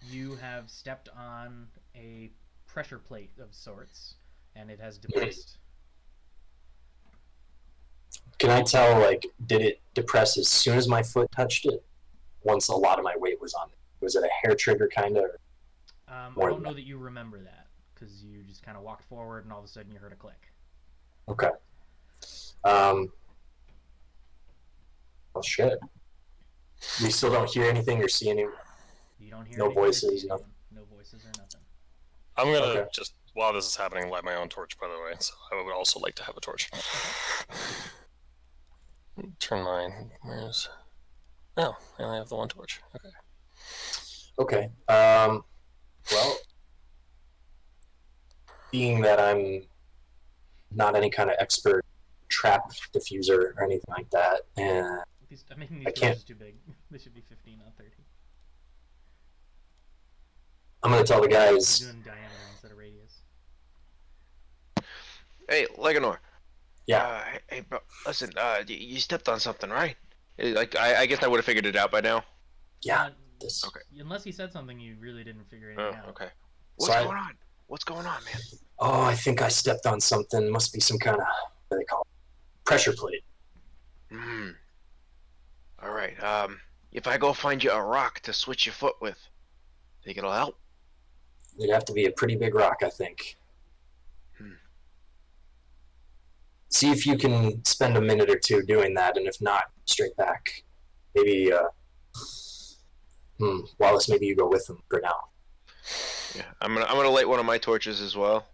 you have stepped on a pressure plate of sorts, and it has depressed. Can I tell, like, did it depress as soon as my foot touched it? Once a lot of my weight was on it? Was it a hair trigger kind of? I don't know that you remember that, because you just kind of walked forward, and all of a sudden you heard a click. Okay. Oh, shit. We still don't hear anything or see any... You don't hear no anything or voices, see nothing? anything. No voices or nothing. I'm gonna just, while this is happening, light my own torch, by the way, so I would also like to have a torch. Turn mine. Where's... Oh, I only have the one torch. Okay. Okay. Well, being that I'm not any kind of expert trap diffuser or anything like that, and These I can't... torches too big. They should be 15, not 30. I'm gonna tell the guys... You're doing diameter instead of radius. Hey, Leganor. Yeah. Hey, bro. Listen. You stepped on something, right? Like, I guess I would have figured it out by now. Yeah. Okay. Unless he said something, you really didn't figure anything out. Okay. What's going on? What's going on, man? Oh, I think I stepped on something. Must be some kind of, what do they call it? Pressure plate. All right. If I go find you a rock to switch your foot with, think it'll help? It'd have to be a pretty big rock, I think. See if you can spend a minute or two doing that, and if not, straight back. Maybe, Wallace, maybe you go with him for now. Yeah, I'm gonna light one of my torches as well.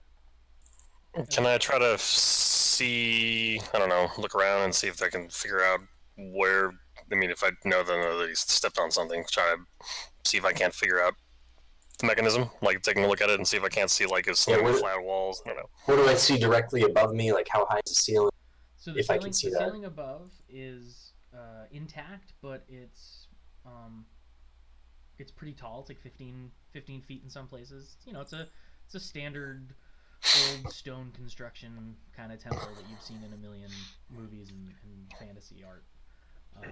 Can I try to see, I don't know, look around and see if I can figure out where, I mean, if I know that he stepped on something, try to see if I can't figure out the mechanism, like taking a look at it and see if I can't see, like, a flat walls, I don't know. What do I see directly above me? Like, how high is the ceiling? So the If I ceiling, can see the that. ceiling above is intact, but it's It's pretty tall. It's like 15 feet in some places. You know, it's a standard old stone construction kind of temple that you've seen in a million movies and fantasy art. I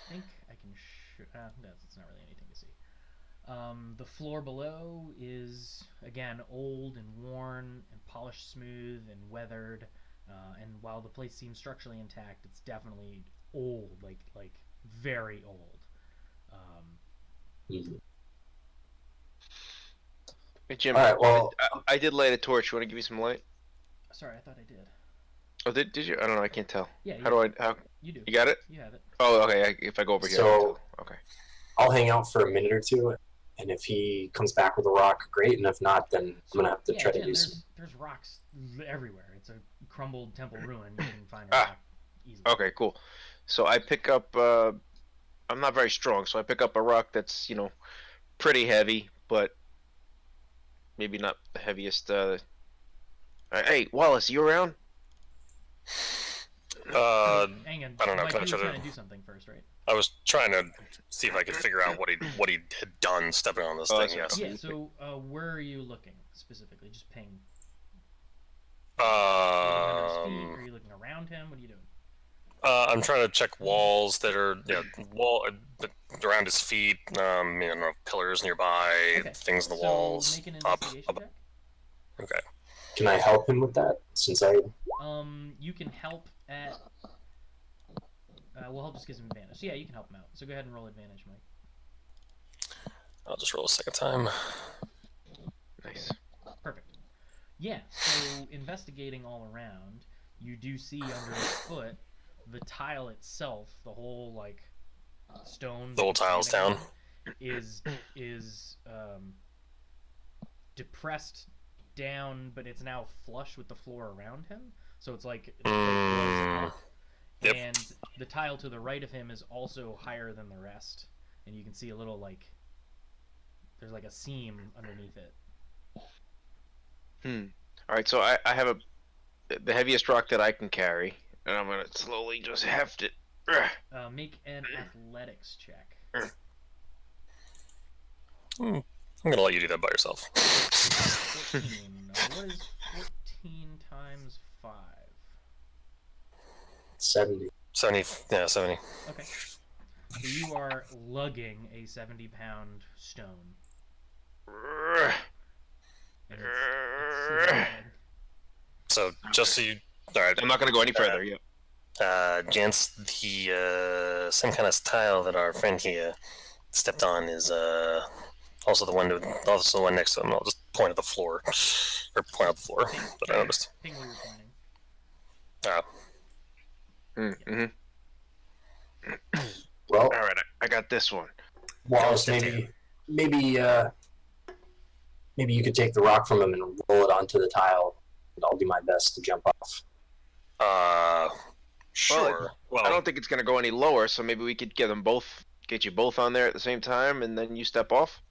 think I can. It's not really anything to see. The floor below is again old and worn and polished smooth and weathered. And while the place seems structurally intact, it's definitely old, like very old. Mhm. Hey, Jim, All right. Well, I did light a torch. You want to give me some light? Sorry, I thought I did. Oh, did you? I don't know. I can't tell. Yeah, How do I? How you do. you got it? You have it. Oh, okay. If I go over here, I can So tell. Okay. I'll hang out for a minute or two, and if he comes back with a rock, great. And if not, then I'm gonna have to Yeah, try to Jim, do some. there's rocks everywhere. It's a crumbled temple ruin. You can find a Ah. rock easily. Okay. Cool. So I pick up. I'm not very strong, so I pick up a rock that's pretty heavy, but maybe not the heaviest. Hey, Wallace, you around? Hang on, I don't know. Mike, Can I you try were trying to? to do something first, right? I was trying to see if I could figure out what he had done stepping on this Oh, thing. that's Yes. Yeah. So, where are you looking specifically? Just ping. Are you looking under his feet? Are you looking around him? What are you doing? I'm trying to check walls that are around his feet. Pillars nearby, Okay. things in the So walls. make an Up. investigation check. Okay. Can I help him with that? Since I You can help at. Well, help just gives him advantage. So yeah, you can help him out. So go ahead and roll advantage, Mike. I'll just roll a second time. Nice. Perfect. Yeah. So investigating all around, you do see under his foot the tile itself, the whole stone. The whole that he's tile's standing down. on is depressed down, but it's now flush with the floor around him. So it's like the floor is up, Yep. and the tile to the right of him is also higher than the rest, and you can see a little there's like a seam underneath it. All right. So I have the heaviest rock that I can carry, and I'm gonna slowly just heft it. Make an athletics check. I'm gonna let you do that by yourself. 14. What is 14 times 5? 70. 70. Yeah, 70. Okay. So you are lugging a 70-pound stone. And it's sitting So just so you, all right. I'm not gonna go any further. Yep. Gents, the same kind of tile that our friend here stepped on is also the one next to him. I'll just point at the floor, or point out the floor that I noticed. Ping where you're pointing. Mm-hmm. Well, All right. I got this one. Wallace, Constantine. maybe you could take the rock from him and roll it onto the tile, and I'll do my best to jump off. Sure. Well, I don't think it's gonna go any lower, so maybe we could get you both on there at the same time, and then you step off.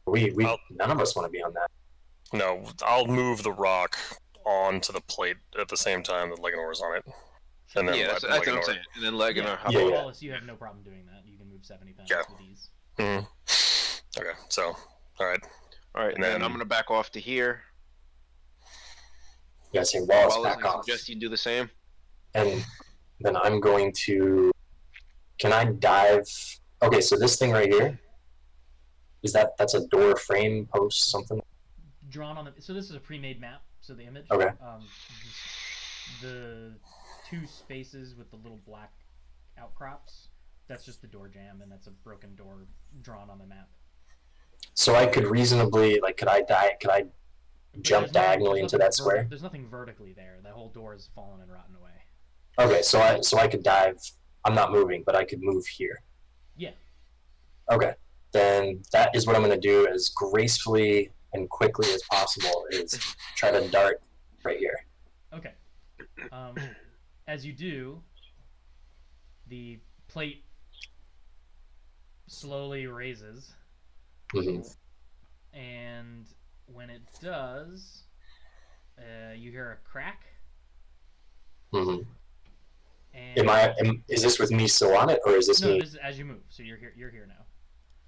None of us want to be on that. no, I'll move the rock onto the plate at the same time that Legonor's on it. And then Yeah, that's what I'm saying. And then Legonor hop Yeah, on. Wallace, you have no problem doing that. You can move 70 pounds Yeah. with ease. Mm-hmm. Okay, so, alright. All right, and then I'm gonna back off to here. You guys say Wallace, Wallace, back I off. suggest you do the same. And then I'm going to. Can I dive? Okay, so this thing right here. That's a door frame post something? Drawn on the. So this is a pre-made map. So the image. Okay. The two spaces with the little black outcrops. That's just the door jamb, and that's a broken door drawn on the map. So I could reasonably could I jump diagonally into that square? There's nothing vertically there. That whole door is fallen and rotten away. Okay, so I could dive. I'm not moving, but I could move here. Yeah. Okay, then that is what I'm going to do as gracefully and quickly as possible is try to dart right here. Okay. As you do, the plate slowly raises, and when it does, you hear a crack, And Is this with me still on it, or is this no, me? this is as you move. So you're here. You're here now.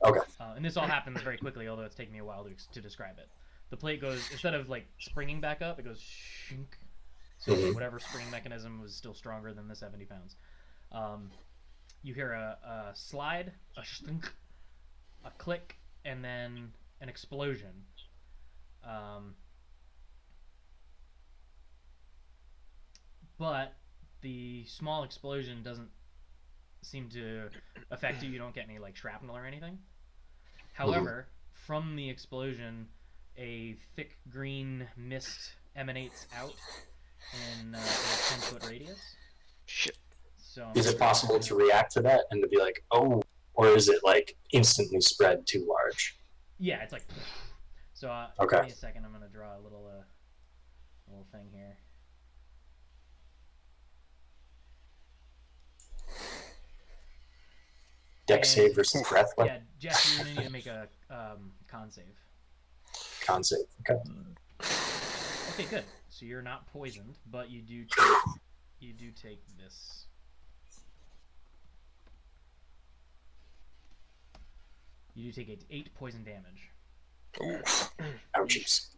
Okay. And this all happens very quickly, although it's taking me a while to describe it. The plate goes, instead of like springing back up, it goes shink. So whatever spring mechanism was still stronger than the 70 pounds. You hear a slide, a stunk, a click, and then an explosion. But the small explosion doesn't seem to affect you. You don't get any like shrapnel or anything. However, from the explosion, a thick green mist emanates out in a 10-foot radius. Shit. So Is it possible to react to that and to be like, oh, or is it like instantly spread too large? Yeah, it's like. So Okay. Give me a second. I'm gonna draw a little thing here. Dex save versus breath weapon? Yeah, Jeff, you're gonna need to make a con save. Con save. Okay. Okay, good. So you're not poisoned, but you do take this. You do take 8 poison damage. Ouchies.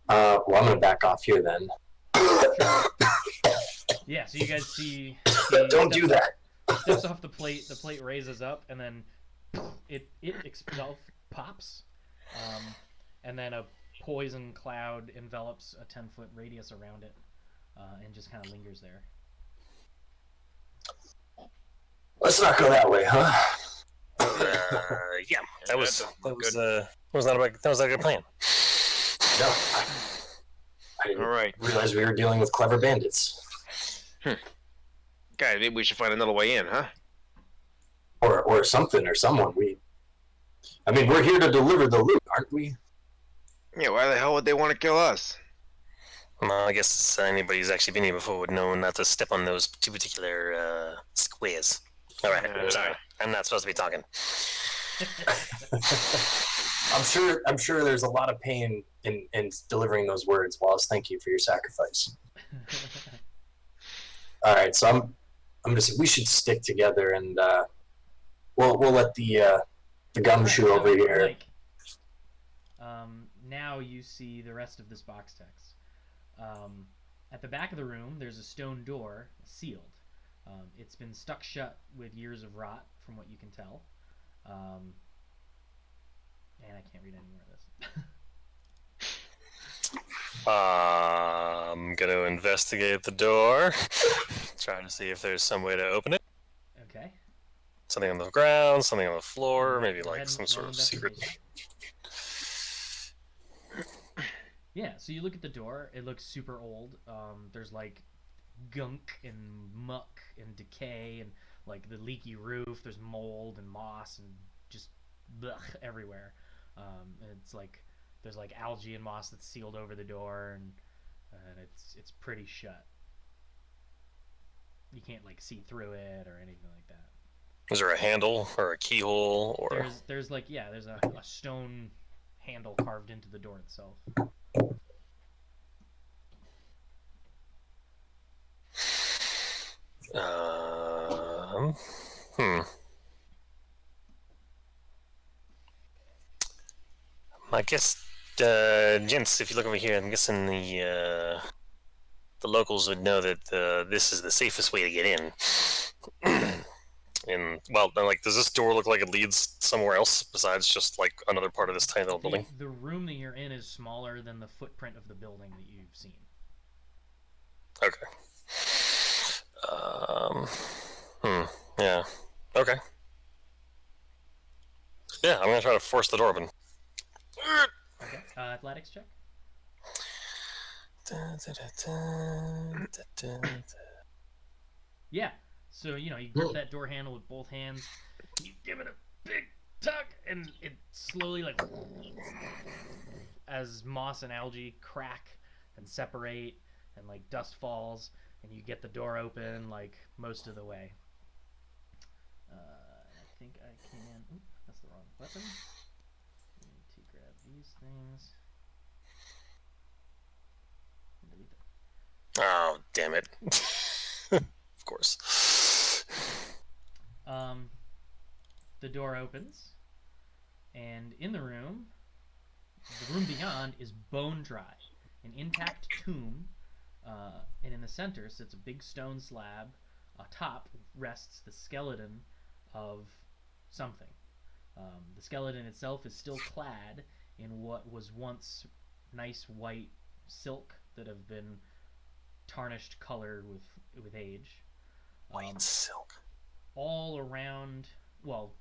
Well, I'm gonna back off here then. Yeah, so you guys see. Don't do that. Steps off the plate. The plate raises up, and then it itself pops, and then a poison cloud envelops a 10-foot radius around it, and just kind of lingers there. Let's not go that way, huh? Yeah, that was not a good plan. No. I didn't realize we were dealing with clever bandits. Guys, maybe we should find another way in, huh? Or something, or someone. I mean, we're here to deliver the loot, aren't we? Yeah, why the hell would they want to kill us? Well, I guess anybody who's actually been here before would know not to step on those two particular squares. All right, sorry, I'm not supposed to be talking. I'm sure there's a lot of pain in delivering those words, Wallace. Thank you for your sacrifice. All right, so I'm gonna say we should stick together, and we'll let the gumshoe over here. Like, now you see the rest of this box text. At the back of the room, there's a stone door, sealed. It's been stuck shut with years of rot, from what you can tell. And I can't read any more of this. I'm gonna investigate the door, trying to see if there's some way to open it. Okay. Something on the ground, something on the floor, maybe Go like ahead some and sort roll of secret. investigation. Yeah, so you look at the door. It looks super old. There's like gunk and muck and decay and like the leaky roof. There's mold and moss and just everywhere. It's like there's like algae and moss that's sealed over the door, and it's pretty shut. You can't like see through it or anything like that. Is there a handle or a keyhole or? There's like there's a stone handle carved into the door itself. I guess, gents, if you look over here, I'm guessing the locals would know that this is the safest way to get in. And well, like, does this door look like it leads somewhere else besides just like another part of this tiny little building? The room that you're in is smaller than the footprint of the building that you've seen. Okay. Yeah. Okay. Yeah, I'm gonna try to force the door open. Okay. Athletics check. Yeah. So you grip that door handle with both hands. You give it a big tug, and it slowly like as moss and algae crack and separate, and like dust falls, and you get the door open like most of the way. I think I can. Oop, that's the wrong weapon. I need to grab these things. underneath it. Oh, damn it. Of course. The door opens, and in the room beyond is bone dry, an intact tomb, and in the center sits a big stone slab. Atop rests the skeleton of something. The skeleton itself is still clad in what was once nice white silk that have been tarnished color with age. White silk. All around, well,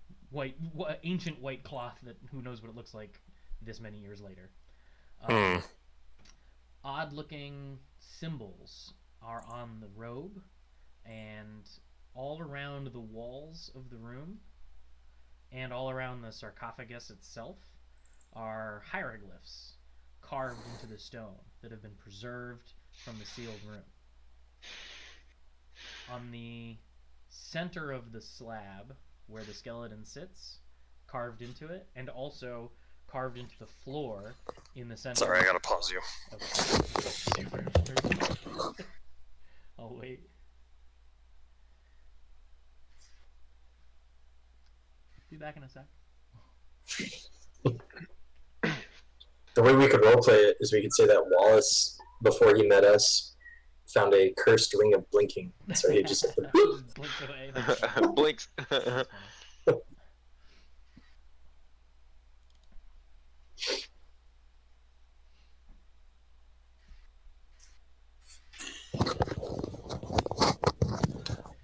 ancient white cloth that who knows what it looks like this many years later. Odd-looking symbols are on the robe, and all around the walls of the room, and all around the sarcophagus itself, are hieroglyphs carved into the stone that have been preserved from the sealed room. On the center of the slab where the skeleton sits, carved into it, and also carved into the floor in the center. Sorry, I gotta pause you. Okay. I'll wait. Be back in a sec. The way we could roleplay it is we could say that Wallace, before he met us, found a cursed ring of blinking. So he just blinks away. Blinks. That's funny.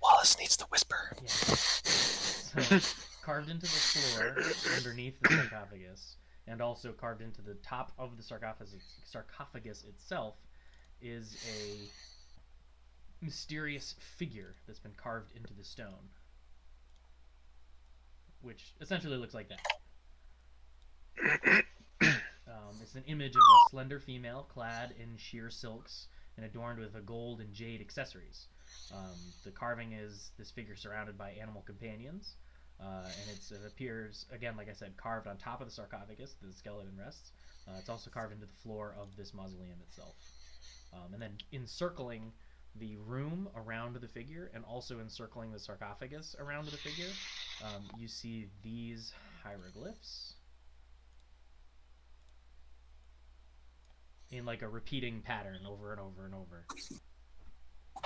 Wallace needs to whisper. Yeah. So, carved into the floor underneath the sarcophagus, and also carved into the top of the sarcophagus itself, is a mysterious figure that's been carved into the stone, which essentially looks like that. It's an image of a slender female clad in sheer silks and adorned with a gold and jade accessories. The carving is this figure surrounded by animal companions, and it appears, again, like I said, carved on top of the sarcophagus that the skeleton rests. It's also carved into the floor of this mausoleum itself. And then encircling the room around the figure, and also encircling the sarcophagus around the figure, you see these hieroglyphs in like a repeating pattern over and over and over,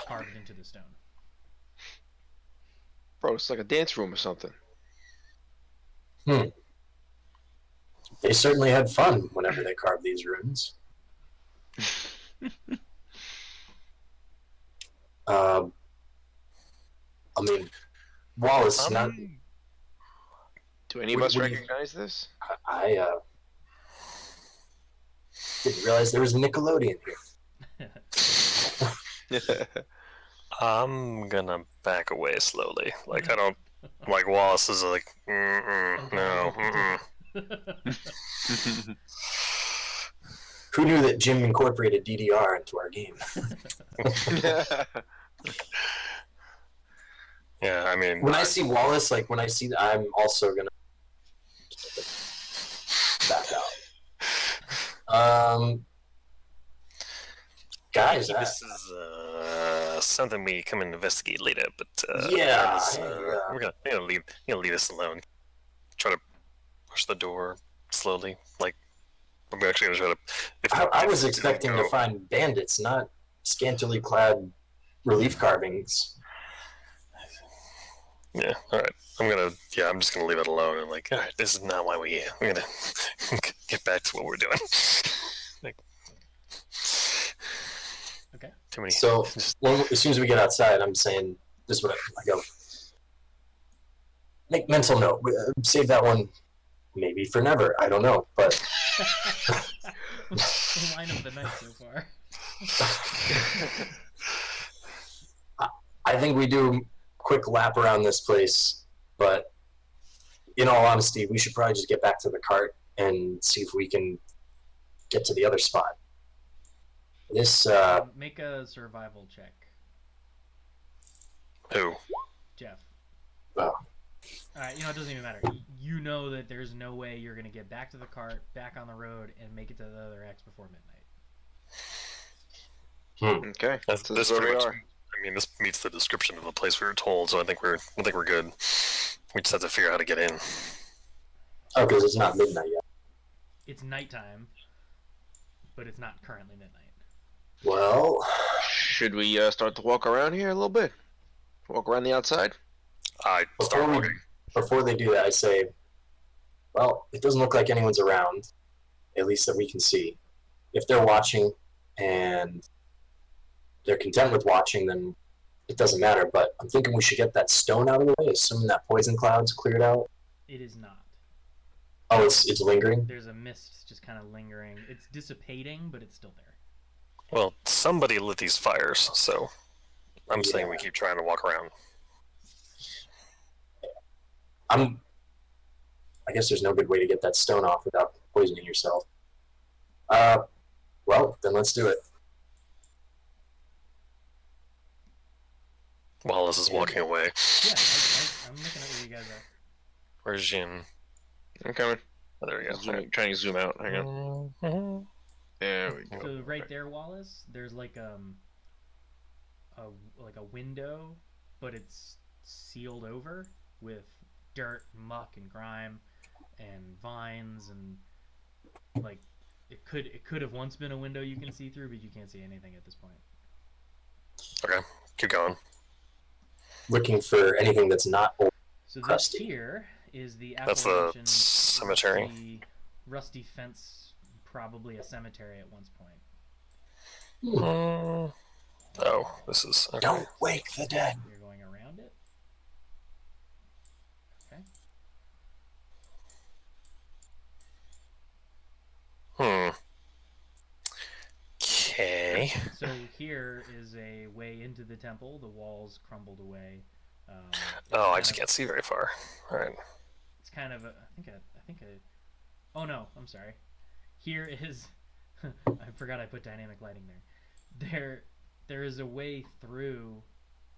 carved into the stone. Bro, it's like a dance room or something. They certainly had fun whenever they carved these runes. I mean, Wallace, not. Do any of us recognize this? I didn't realize there was a Nickelodeon here. I'm gonna back away slowly. Like, I don't. Like, Wallace is like, no. Who knew that Jim incorporated DDR into our game? Yeah, I mean, when I see Wallace, like when I see that, I'm also gonna back out. Guys, this is something we come and investigate later. But yeah, we're gonna leave this alone. Try to push the door slowly, like. I'm actually gonna try to. I was expecting to find bandits, not scantily clad relief carvings. Yeah, alright. I'm just gonna leave it alone and like, alright, this is not why we're here. We're gonna get back to what we're doing. Like, Okay. too many. So, as soon as we get outside, I'm saying, this is what I go. Make mental note. Save that one, maybe for never. I don't know, but. The line of the night so far. I think we do a quick lap around this place, but in all honesty, we should probably just get back to the cart and see if we can get to the other spot. This Make a survival check, Who? Jeff. Oh. Alright, it doesn't even matter. You know that there's no way you're gonna get back to the cart, back on the road, and make it to the other X before midnight. Okay, This this is where pretty we much. are. I mean, this meets the description of the place we were told, so I think we're good. We just have to figure out how to get in. Oh, because it's not midnight yet. It's nighttime, but it's not currently midnight. Well, Should we start to walk around here a little bit? Walk around the outside? I start walking. before they do that, I say, well, it doesn't look like anyone's around, at least that we can see. If they're watching and they're content with watching, then it doesn't matter. But I'm thinking we should get that stone out of the way, assuming that poison cloud's cleared out. It is not. Oh, it's lingering? There's a mist just kind of lingering. It's dissipating, but it's still there. Well, somebody lit these fires, so I'm saying we keep trying to walk around. I guess there's no good way to get that stone off without poisoning yourself. Well, then let's do it. Wallace is walking away. Yeah, I'm looking at where you guys are. Where's Jin? I'm coming. Oh, there we go. Trying to zoom out. Hang on. There we go. So right there, Wallace, there's like a window, but it's sealed over with dirt, muck, and grime, and vines, and like it could have once been a window you can see through, but you can't see anything at this point. Okay, keep going. Looking for anything that's not old. So Crusty. this here is the That's the aforementioned cemetery. rusty fence, probably a cemetery at once point. Oh, this is okay. Don't wake the dead. You're going around it. Okay. Okay. So here is a way into the temple. The walls crumbled away. Oh, I just can't see very far. All right. It's kind of oh no, I'm sorry. Here is I forgot I put dynamic lighting there. There is a way through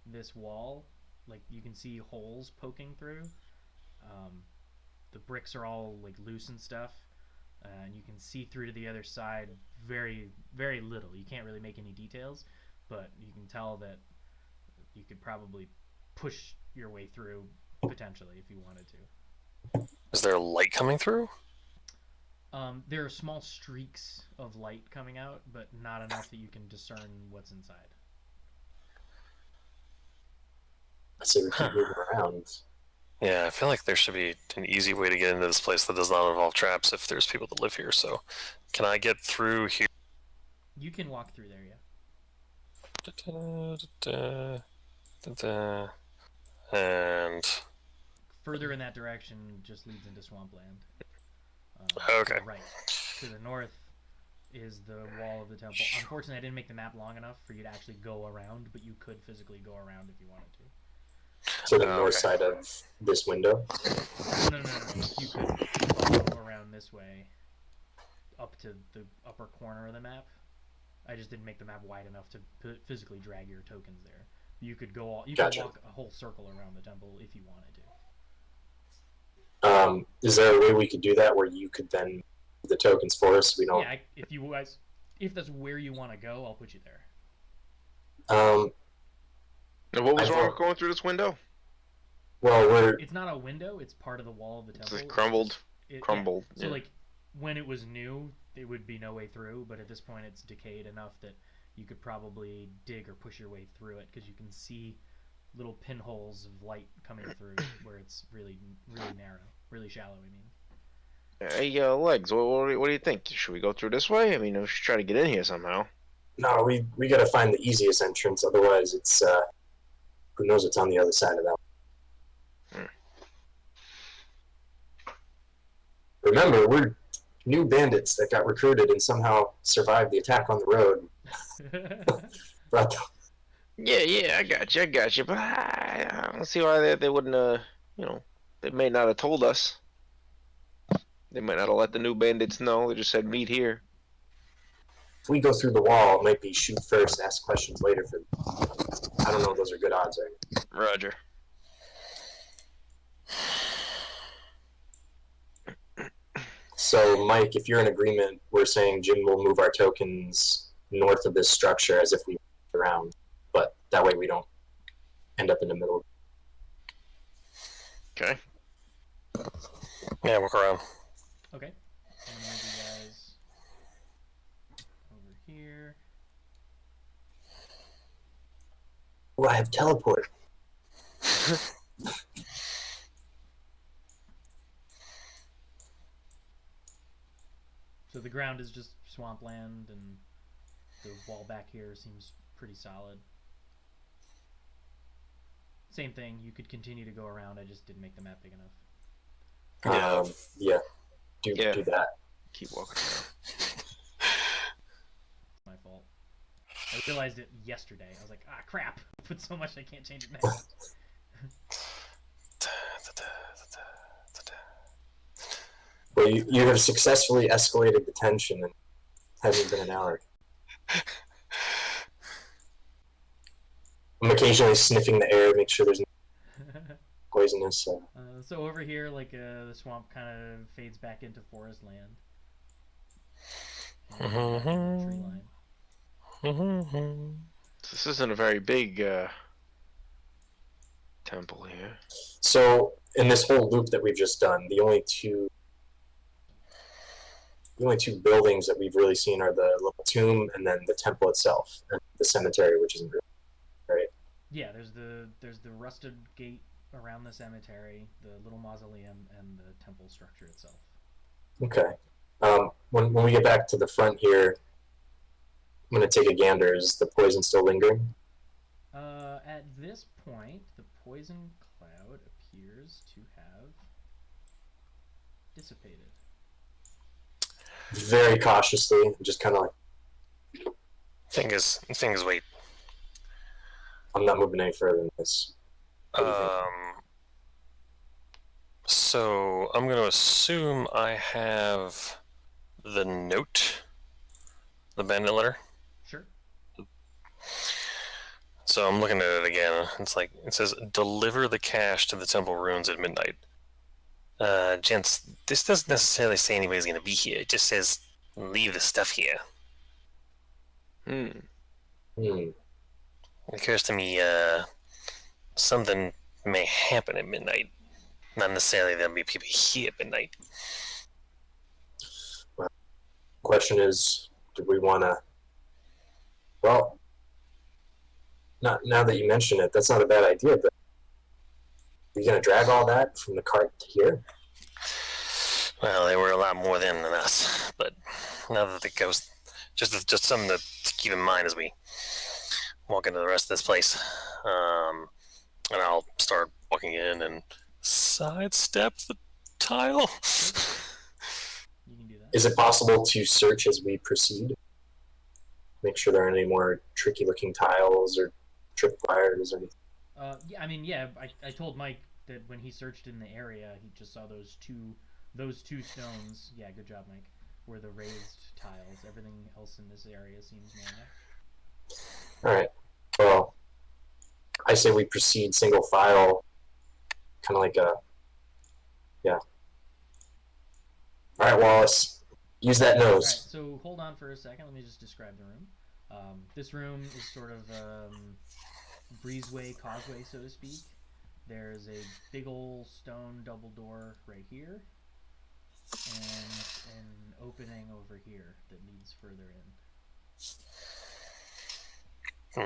this wall. Like you can see holes poking through. The bricks are all like loose and stuff. And you can see through to the other side very, very little. You can't really make any details, but you can tell that you could probably push your way through potentially if you wanted to. Is there light coming through? There are small streaks of light coming out, but not enough that you can discern what's inside. I say we keep moving around. Yeah, I feel like there should be an easy way to get into this place that does not involve traps if there's people that live here. So, can I get through here? You can walk through there, yeah. And further in that direction just leads into swampland. okay. To the right. To the north is the wall of the temple. Unfortunately, I didn't make the map long enough for you to actually go around, but you could physically go around if you wanted to. To the north side of this window? No. You could follow around this way up to the upper corner of the map. I just didn't make the map wide enough to physically drag your tokens there. You could go could walk a whole circle around the temple if you wanted to. Is there a way we could do that where you could then do the tokens for us? We don't. Yeah, if that's where you want to go, I'll put you there. What was wrong with going through this window? Well, it's not a window. It's part of the wall of the temple. It's crumbled. Yeah. So like when it was new, it would be no way through. But at this point, it's decayed enough that you could probably dig or push your way through it because you can see little pinholes of light coming through where it's really, really narrow, really shallow. I mean. Hey, Legs. What do you think? Should we go through this way? I mean, we should try to get in here somehow. No, we got to find the easiest entrance. Otherwise, it's who knows what's on the other side of that. Remember, we're new bandits that got recruited and somehow survived the attack on the road. But Yeah, I got you. But I don't see why they wouldn't, they may not have told us. They might not have let the new bandits know. They just said meet here. if we go through the wall, it might be shoot first, ask questions later. I don't know if those are good odds, right? Roger. So, Mike, if you're in agreement, we're saying Jim will move our tokens north of this structure as if we were around, but that way we don't end up in the middle. Okay. Yeah, walk around. Okay. I'm gonna move you guys over here. Oh, I have teleport. So the ground is just swampland, and the wall back here seems pretty solid. Same thing, you could continue to go around, I just didn't make the map big enough. Yeah. Yeah. Yeah. Do that. Keep walking around. It's my fault. I realized it yesterday. I was like, ah, crap. I put so much I can't change it now. Well, you have successfully escalated the tension and hasn't been an hour. I'm occasionally sniffing the air, make sure there's no poisonous. So over here, like the swamp kind of fades back into forest land. And back into the tree line. This isn't a very big temple here. So in this whole loop that we've just done, the only two buildings that we've really seen are the little tomb and then the temple itself, and the cemetery, which isn't really, right? Yeah, there's the rusted gate around the cemetery, the little mausoleum, and the temple structure itself. Okay. When we get back to the front here, I'm going to take a gander. Is the poison still lingering? At this point, the poison cloud appears to have dissipated. Very cautiously, just kind of like, Fingers wait. I'm not moving any further than this. So I'm going to assume I have the note, the bandit letter. Sure. So I'm looking at it again. It's like, it says, deliver the cash to the temple ruins at midnight. Gents, this doesn't necessarily say anybody's going to be here. It just says, leave the stuff here. It occurs to me, something may happen at midnight. Not necessarily there'll be people here at midnight. Well, question is, do we want to... Well, not now that you mention it, that's not a bad idea, but are we going to drag all that from the cart to here? Well, they were a lot more than us, but now that the ghost... Just something to keep in mind as we walk into the rest of this place. And I'll start walking in and sidestep the tile. You can do that. Is it possible to search as we proceed? Make sure there aren't any more tricky-looking tiles or tripwires or anything? Yeah, I mean, yeah, I told Mike that when he searched in the area, he just saw those two stones. Yeah, good job, Mike. Were the raised tiles. Everything else in this area seems normal. All right. Well, I say we proceed single file, kind of like a... Yeah. All right, Wallace. Use that nose. All right, so hold on for a second. Let me just describe the room. This room is sort of breezeway, causeway, so to speak. There's a big old stone double door right here, and an opening over here that leads further in.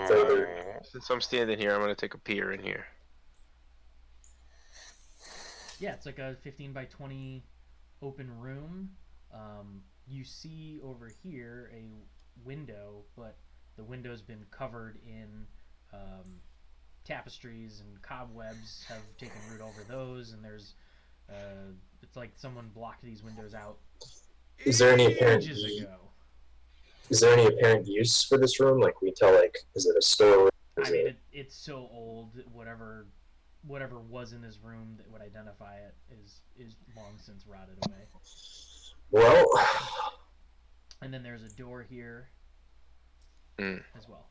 Further. Since I'm standing here, I'm gonna take a peer in here. Yeah, it's like a 15 by 20 open room. You see over here a window, but the window's been covered in tapestries, and cobwebs have taken root over those, and there's it's like someone blocked these windows out Is there any apparent ages ago. Is there any apparent use for this room? Like, we tell, like, is it a storeroom? I mean, it's so old. Whatever was in this room that would identify it is long since rotted away. Well, And then there's a door here as well.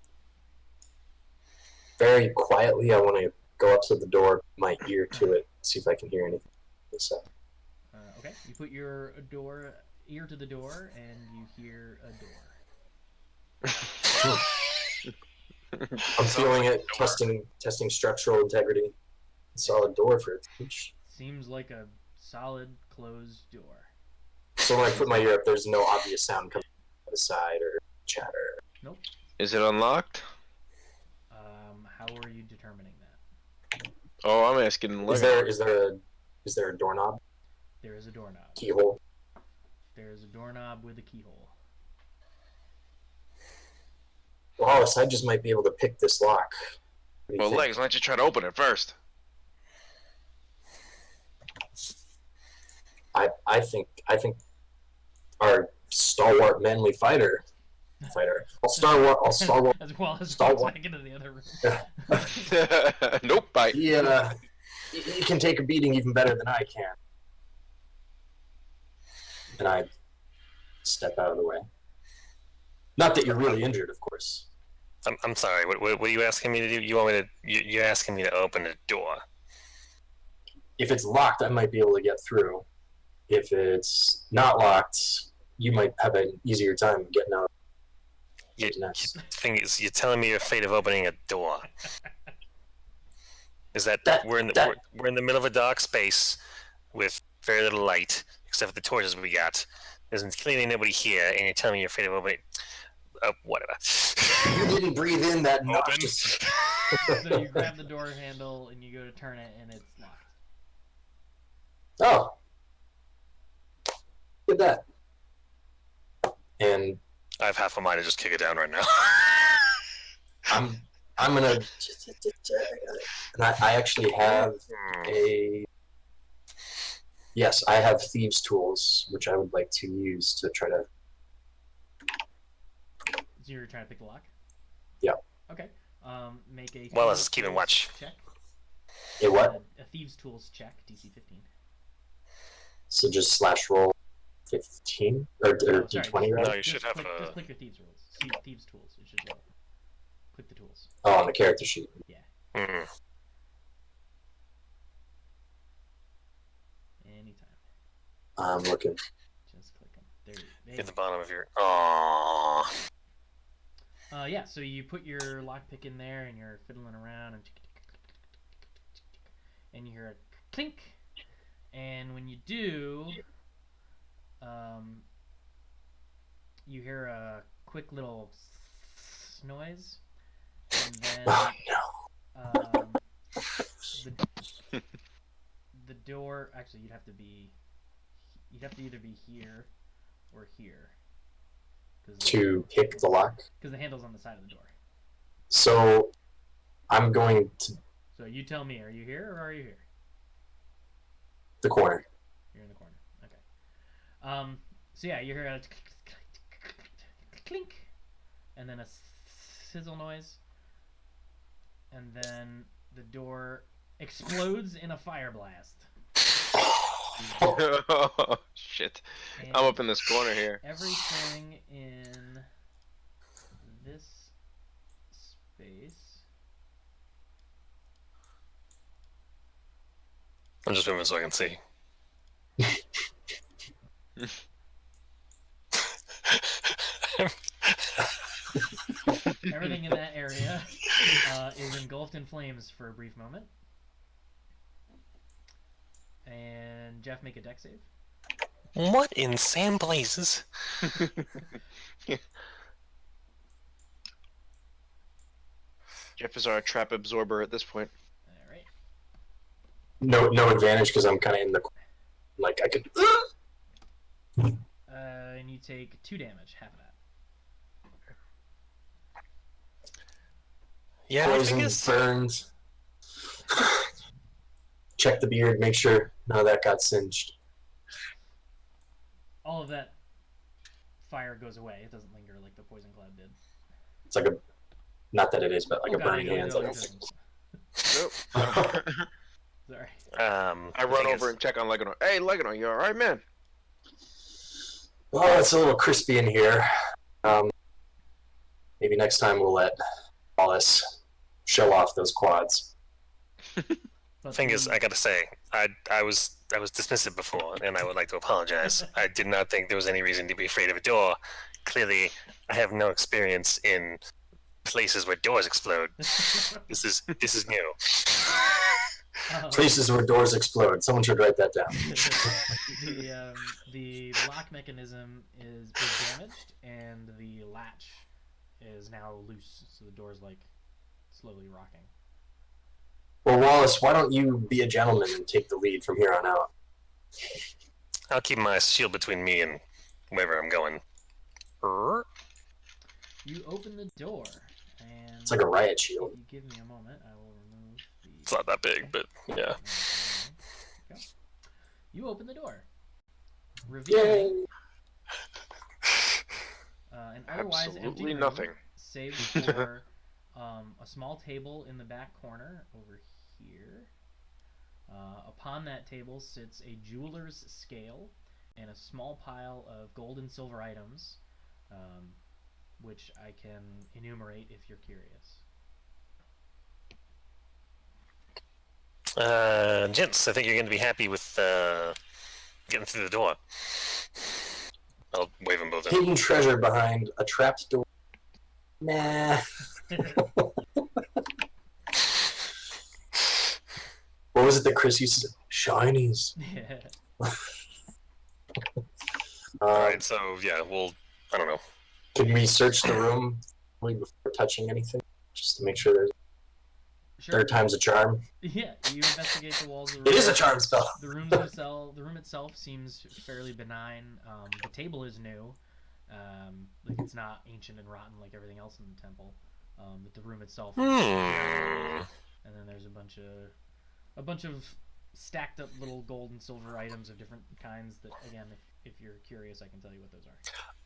very quietly, I want to go up to the door, my ear to it, see if I can hear anything. Okay, you put your ear to the door, and you hear a door. I'm feeling it. Testing structural integrity. Solid door for its age. Seems like a solid closed door. So when I put my ear up, there's no obvious sound coming from the side or chatter. Nope. Is it unlocked? How are you determining that? Oh, I'm asking. Is there a doorknob? There is a doorknob. Keyhole? There is a doorknob with a keyhole. Wallace, I just might be able to pick this lock. What do you Well, think? Legs, why don't you try to open it first? I think our stalwart manly fighter. I'll stalwart. As well as Stalwart. back into the other room. Nope. Bye. He can take a beating even better than I can. And I step out of the way. Not that you're really injured, of course. I'm sorry. What are you asking me to do? You want me to? You're asking me to open a door. If it's locked, I might be able to get through. If it's not locked, you might have an easier time getting out. Thing is, you're telling me you're afraid of opening a door. Is that we're in the middle of a dark space with very little light, except for the torches we got. There's clearly nobody here, and you're telling me you're afraid of opening. Whatever. You didn't breathe in that noxious. So you grab the door handle and you go to turn it, and it's locked. Oh. Look at that. And I have half a mind to just kick it down right now. I'm gonna. And I actually have a. Yes, I have thieves' tools, which I would like to use to try to. So you're trying to pick the lock? Yeah. Okay. Make a. Well, let's keep in watch. Check. A what? A thieves' tools check, DC 15. So just slash roll 15 or D20, right? No, you should have just click your thieves rules. See thieves' tools. It should roll. Click the tools. Oh, on the character sheet. Yeah. Mm. Anytime. I'm looking. Just click them. There you At the bottom of your. Aww. Yeah, so you put your lockpick in there and you're fiddling around and you hear a clink. And when you do, you hear a quick little noise. And then Oh no. the door, actually you'd have to either be here or here. To pick the lock. Because the handle's on the side of the door. So I'm going to So you tell me, are you here or are you here? the corner. You're in the corner. Okay. So yeah, you hear a clink, and then a sizzle noise, and then the door explodes in a fire blast. Oh, shit. And I'm up in this corner here. everything in this space. I'm just moving so I can see. Everything in that area is engulfed in flames for a brief moment. And Jeff, make a deck save. What in Sam Blazes? Jeff is our trap absorber at this point. All right. No advantage because I'm kind of in the like I could. And you take 2 damage, half of that. Yeah, I Poison, guess. burned. Check the beard, make sure none of that got singed. All of that fire goes away. It doesn't linger like the poison cloud did. It's like a, not that it is, but like Oh, a God, burning I know hand. it Like doesn't. Nope. Sorry. I run over and check on Leganor. Hey, Leganor, you alright, man? oh, it's a little crispy in here. Maybe next time we'll let Wallace show off those quads. But Thing is, I gotta say, I was I was dismissive before, and I would like to apologize. I did not think there was any reason to be afraid of a door. Clearly, I have no experience in places where doors explode. This is new. Places where doors explode. Someone should write that down. The lock mechanism is damaged, and the latch is now loose, so the door's like slowly rocking. Well, Wallace, why don't you be a gentleman and take the lead from here on out? I'll keep my shield between me and wherever I'm going. You open the door, and It's like a riot shield. if you give me a moment, I will remove the... It's not that big, but yeah. Okay. You open the door, revealing an otherwise empty Absolutely room, nothing. save for a small table in the back corner over here. Upon that table sits a jeweler's scale and a small pile of gold and silver items, which I can enumerate if you're curious. Gents, I think you're going to be happy with getting through the door. I'll wave them both in. Hidden treasure behind a trapped door. Nah. What was it that Chris used to say? Shinies. Yeah. Alright, so yeah, I don't know. Can we search the room before touching anything? Just to make sure there's Sure. third time's a charm. Yeah, you investigate the walls of the It room. is a charm spell. The room itself seems fairly benign. The table is new. Like it's not ancient and rotten like everything else in the temple. But the room itself is and then there's a bunch of stacked up little gold and silver items of different kinds that, again, if you're curious, I can tell you what those are.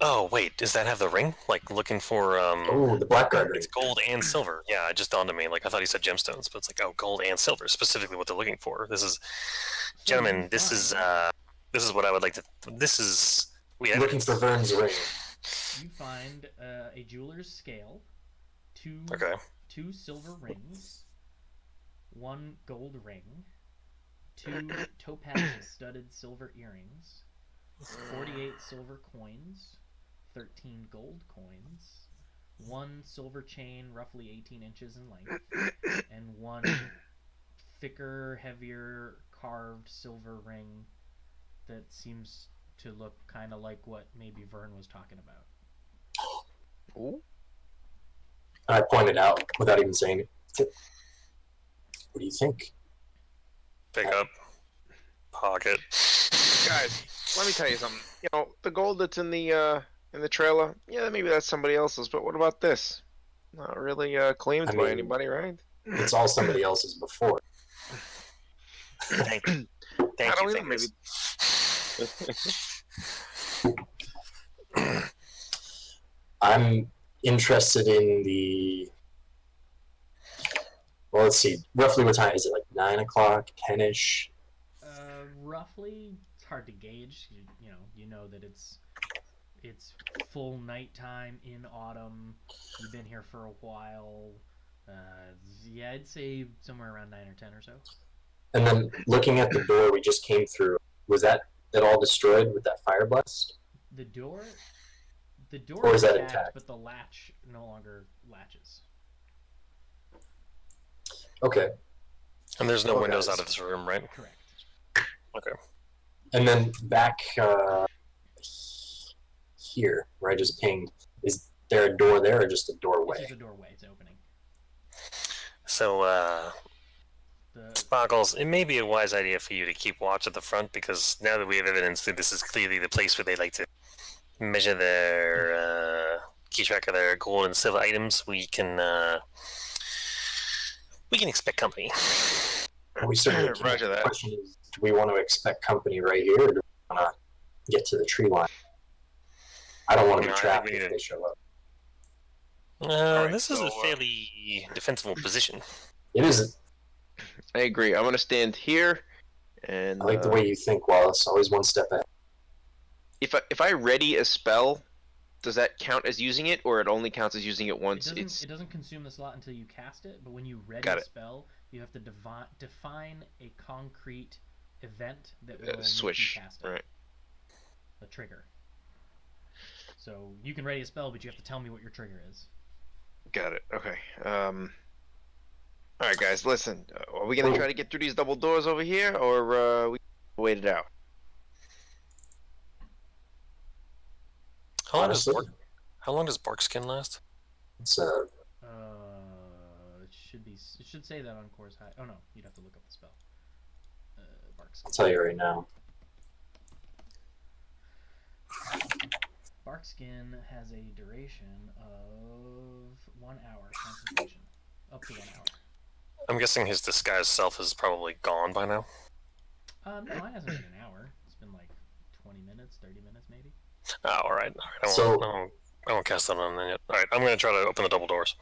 Oh, wait, does that have the ring? Like, looking for, Oh, the blackguard ring. It's gold and silver. Yeah, it just dawned on me. Like, I thought he said gemstones, but it's like, oh, gold and silver, specifically what they're looking for. This is... Gentlemen, this is what I would like to... This is... Looking for Vern's ring. You find a jeweler's scale, two silver rings, one gold ring, 2 topaz studded silver earrings, 48 silver coins, 13 gold coins, 1 silver chain roughly 18 inches in length, and 1 thicker, heavier carved silver ring that seems to look kind of like what maybe Vern was talking about. Ooh. I pointed out without even saying it. What do you think? Pick up. Pocket. Guys, let me tell you something. You know, the gold that's in the trailer, yeah, maybe that's somebody else's, but what about this? Not really claimed by anybody, right? It's all somebody else's before. Thank you. Thank you, maybe. I'm interested in the... Well, let's see. Roughly what time is it? Like 9 o'clock, 10-ish? Roughly, it's hard to gauge. You know that it's full nighttime in autumn. You've been here for a while. Yeah, I'd say somewhere around 9 or 10 or so. And then looking at the door we just came through, was that all destroyed with that fire blast? The door Or is that intact, intact? but the latch no longer latches. Okay. And there's no Okay. windows out of this room, right? Correct. Okay. And then back here, where I just pinged, is there a door there or just a It's doorway? just a doorway. It's opening. So, The Sparkles, it may be a wise idea for you to keep watch at the front, because now that we have evidence that this is clearly the place where they like to measure their, keep track of their gold and silver items, we can expect company. We certainly can. Roger that. The question is, do we want to expect company right here, or do we want to get to the tree line? I don't want to No, be I trapped think we if need they show up. Alright, This is so, a fairly defensible position. It is. I agree. I'm gonna stand here, and I like the way you think, Wallace. Always one step ahead. if I ready a spell, does that count as using it, or it only counts as using it once? it doesn't consume the slot until you cast it, but when you ready Got a it. spell, you have to define a concrete event that will make swish. you cast it. Right. A trigger. So you can ready a spell, but you have to tell me what your trigger is. Got it. Okay. All right, guys. Listen. Are we gonna try to get through these double doors over here, or we wait it out? How long does Honestly, how long does bark skin last? it's It should be. It should say that on course high. Oh no, you'd have to look up the spell. Bark I'll skin. tell you right now. Bark skin has a duration of 1 hour concentration, up to 1 hour. I'm guessing his disguised self is probably gone by now. No, it hasn't been an hour. It's been like 20 minutes, 30 minutes maybe. Oh, all right. So- I won't cast that on then yet. All right, I'm gonna try to open the double doors.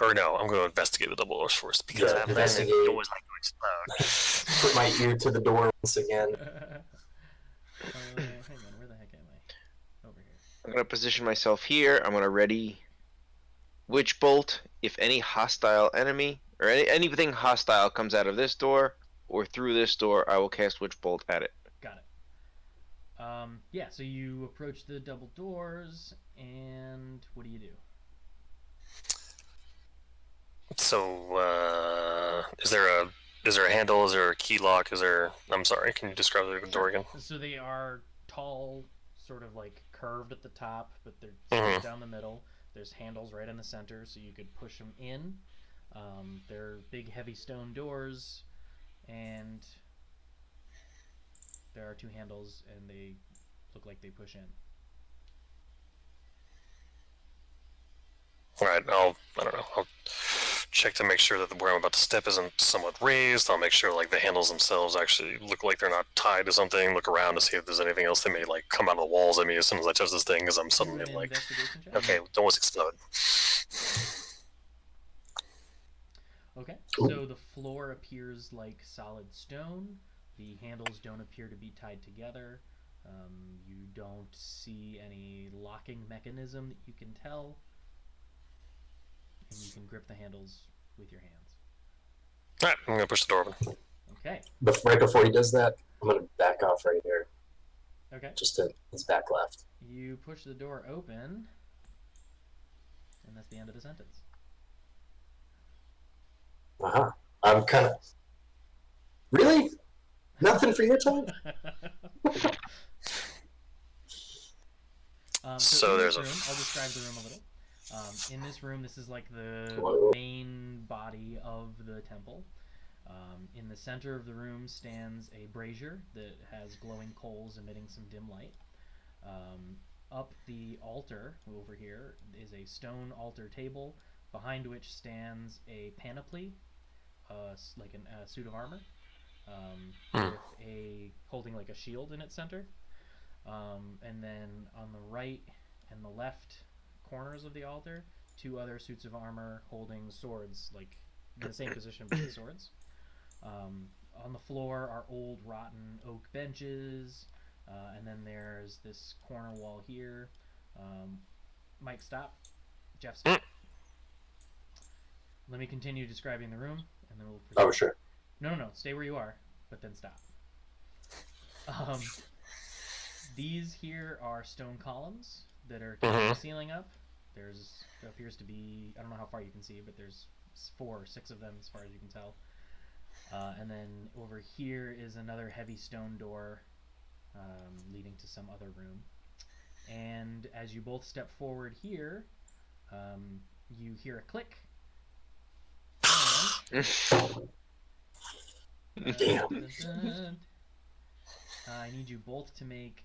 Or no, I'm gonna investigate the double doors first because Yeah, I've investigate. they always like to explode. Put my ear to the door once again. Hang on, where the heck am I? Over here. I'm gonna position myself here. I'm gonna ready Witch Bolt. If any hostile enemy or anything hostile comes out of this door or through this door, I will cast Witch Bolt at it. Got it. Yeah, so you approach the double doors, and what do you do? So, is there a handle? Is there a key lock? I'm sorry. Can you describe the door again? So they are tall, sort of like curved at the top, but they're straight down the middle. There's handles right in the center, so you could push them in. They're big, heavy stone doors, and there are 2 handles, and they look like they push in. All right, I don't know. I'll check to make sure that where I'm about to step isn't somewhat raised. I'll make sure like the handles themselves actually look like they're not tied to something. Look around to see if there's anything else that may like come out of the walls at me as soon as I touch this thing, because I'm suddenly Do an like, investigation check. okay, don't almost explode. Okay, so the floor appears like solid stone. The handles don't appear to be tied together. You don't see any locking mechanism that you can tell. And you can grip the handles with your hands. All right, I'm gonna push the door open. Okay, But right before he does that, I'm gonna back off right here, okay. just to his back left. You push the door open, and that's the end of the sentence. I'm kind of really nothing for your time. So in there's this a room, I'll describe the room a little. In this room, this is like the Whoa. main body of the temple. In the center of the room stands a brazier that has glowing coals emitting some dim light. Up the altar over here is a stone altar table, behind which stands a panoply, like a suit of armor, with holding like a shield in its center. And then on the right and the left corners of the altar, 2 other suits of armor holding swords, like in the same position with the swords. On the floor are old rotten oak benches, and then there's this corner wall here. Mike, stop. Jeff, stop. Let me continue describing the room, and then we'll proceed. Oh, sure. No, stay where you are, but then stop. These here are stone columns that are keeping the ceiling up. There appears to be, I don't know how far you can see, but there's 4 or 6 of them as far as you can tell. And then over here is another heavy stone door leading to some other room. And as you both step forward here, you hear a click. Damn. I need you both to make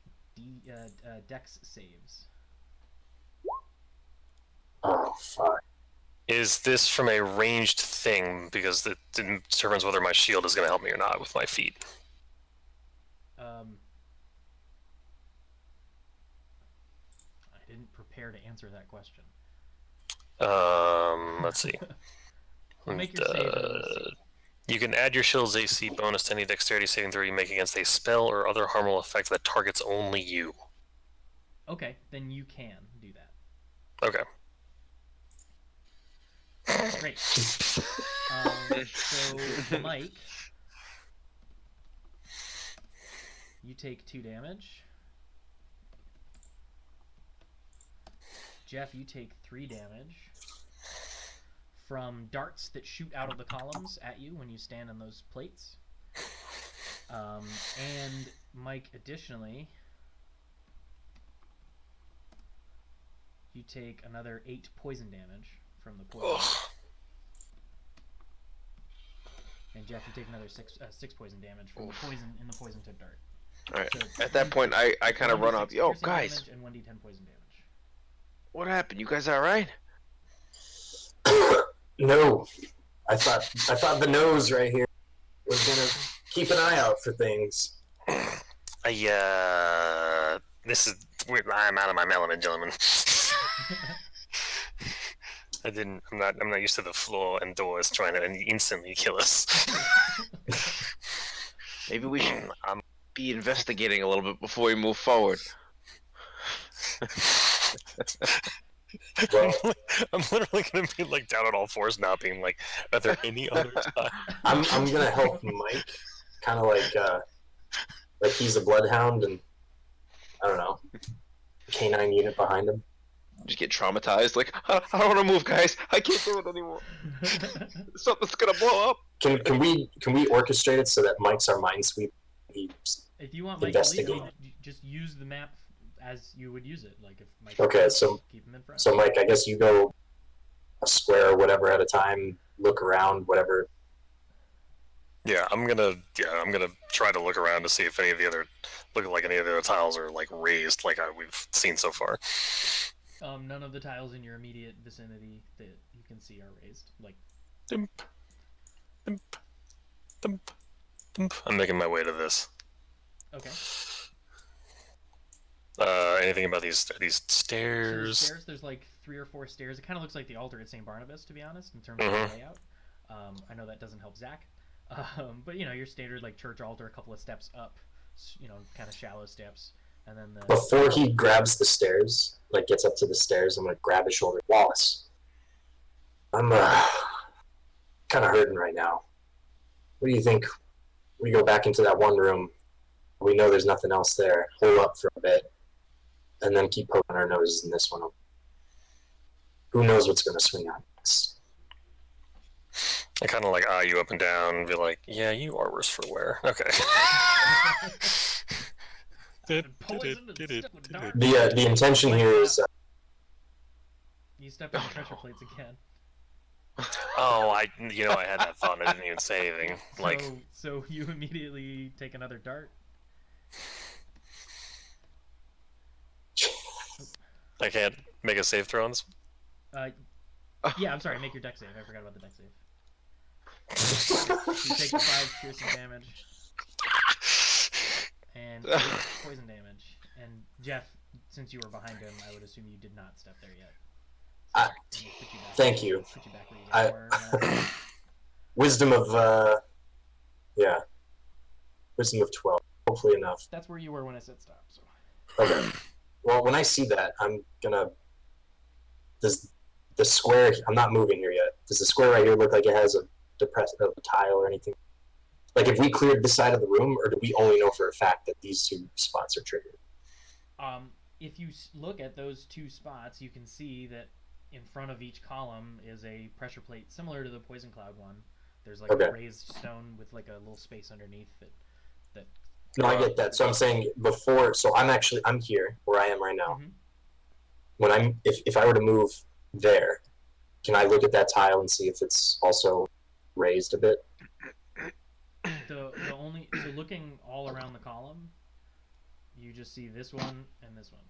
dex saves. Oh, fuck. Is this from a ranged thing? Because it determines whether my shield is going to help me or not with my feet. I didn't prepare to answer that question. Let's see. Make your save and we'll see. You can add your shield's AC bonus to any dexterity saving throw you make against a spell or other harmful effect that targets only you. Okay, then you can do that. Okay. Great. So, Mike, You take 2 damage. Jeff, you take 3 damage from darts that shoot out of the columns at you when you stand on those plates. And Mike, additionally, you take another 8 poison damage from the poison. And Jeff, you take another 6 poison damage from the poison tip dart. All right. So At that point, I kind of run up. Yo, piercing guys, damage and 1d10 poison damage. what happened? You guys all right? No, I thought the nose right here was gonna keep an eye out for things. This is weird. I'm out of my element, gentlemen. I'm not used to the floor and doors trying to instantly kill us. Maybe we should be investigating a little bit before we move forward. Well, I'm literally gonna be like down on all fours now, being like, "Are there any other times?" I'm gonna help Mike, kind of like he's a bloodhound, and I don't know, canine unit behind him. Just get traumatized. Like, I don't want to move, guys. I can't do it anymore. Something's gonna blow up. Can we orchestrate it so that Mike's our minesweeper? If you want Mike to lead, just use the map as you would use it. Like if Mike keep him in front. So Mike, I guess you go a square or whatever at a time, look around, whatever. Yeah, I'm gonna try to look around to see if any of the other tiles are like raised like we've seen so far. None of the tiles in your immediate vicinity that you can see are raised. Like, Dimp, dimp, dimp, dimp. I'm making my way to this. Okay. Anything about these So the stairs? stairs, there's like 3 or 4 stairs. It kind of looks like the altar at St. Barnabas, to be honest, in terms of the layout. I know that doesn't help Zach. But, your standard, like, church altar, a couple of steps up, kind of shallow steps. And then Before he grabs the stairs, like gets up to the stairs, I'm going to grab his shoulder. Wallace, I'm kind of hurting right now. What do you think? We go back into that one room. We know there's nothing else there. Hold up for a bit. And then keep poking our noses in this one. Who knows what's going to swing out next? I kind of like eye you up and down and be like, yeah, you are worse for wear. Okay. The intention here is... you step on the pressure plates again. Oh, I had that thought and I didn't even say anything. So you immediately take another dart. I can't make a save throw on this one? Yeah, I'm sorry, make your dex save. I forgot about the dex save. You take 5 piercing damage. And 8 poison damage. And Jeff, since you were behind him, I would assume you did not step there yet. So thank you. Put you back where you were. Wisdom of, Wisdom of 12. Hopefully enough. That's where you were when I said stop, so. Okay. Well, when I see that, I'm gonna... Does the square... I'm not moving here yet. Does the square right here look like it has a tile or anything? Like, if we cleared this side of the room, or do we only know for a fact that these 2 spots are triggered? If you look at those 2 spots, you can see that in front of each column is a pressure plate similar to the Poison Cloud one. There's like a raised stone with like a little space underneath that. No, I get that. So I'm saying before. So I'm here where I am right now. Mm-hmm. When if I were to move there, can I look at that tile and see if it's also raised a bit? So looking all around the column, you just see this one and this one.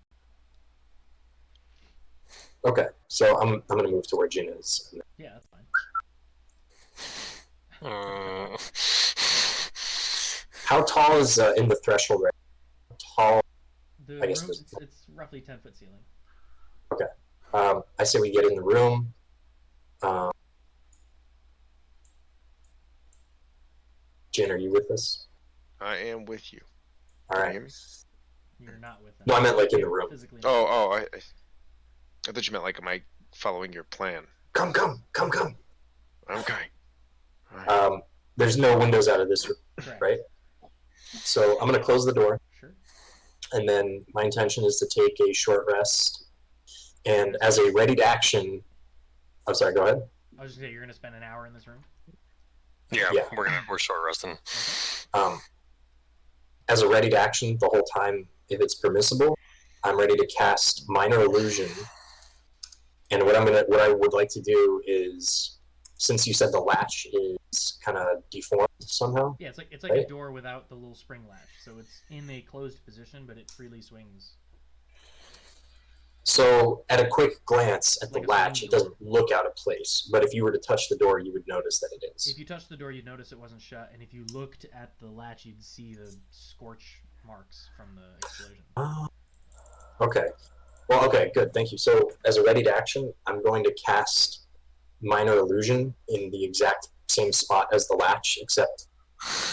Okay, so I'm gonna move to where Jin is. Yeah, that's fine. How tall is in the threshold right now? How tall? The I guess room, it's roughly 10-foot ceiling. Okay. I say we get in the room. Jin, are you with us? I am with you. All right. Can you hear me? You're not with them. No, I meant like in the room. Physically. I thought you meant like, am I following your plan? Come. Okay. All right. There's no windows out of this room, Correct. right? So I'm going to close the door, Sure. and then my intention is to take a short rest. And as a ready to action, I'm sorry. Go ahead. I was just gonna say you're gonna spend an hour in this room. Yeah, Yeah. we're short resting. As a ready to action, the whole time, if it's permissible, I'm ready to cast minor illusion. And what I would like to do is, since you said the latch is kind of deformed somehow. Yeah, it's like right? a door without the little spring latch, so it's in a closed position, but it freely swings. So at a quick glance at Like the a latch, swing it doesn't look out of place. But if you were to touch the door, you would notice that it is. If you touched the door, you'd notice it wasn't shut, and if you looked at the latch, you'd see the scorch marks from the explosion. Okay. Well, okay, good. Thank you. So as a ready to action, I'm going to cast minor illusion in the exact same spot as the latch, except,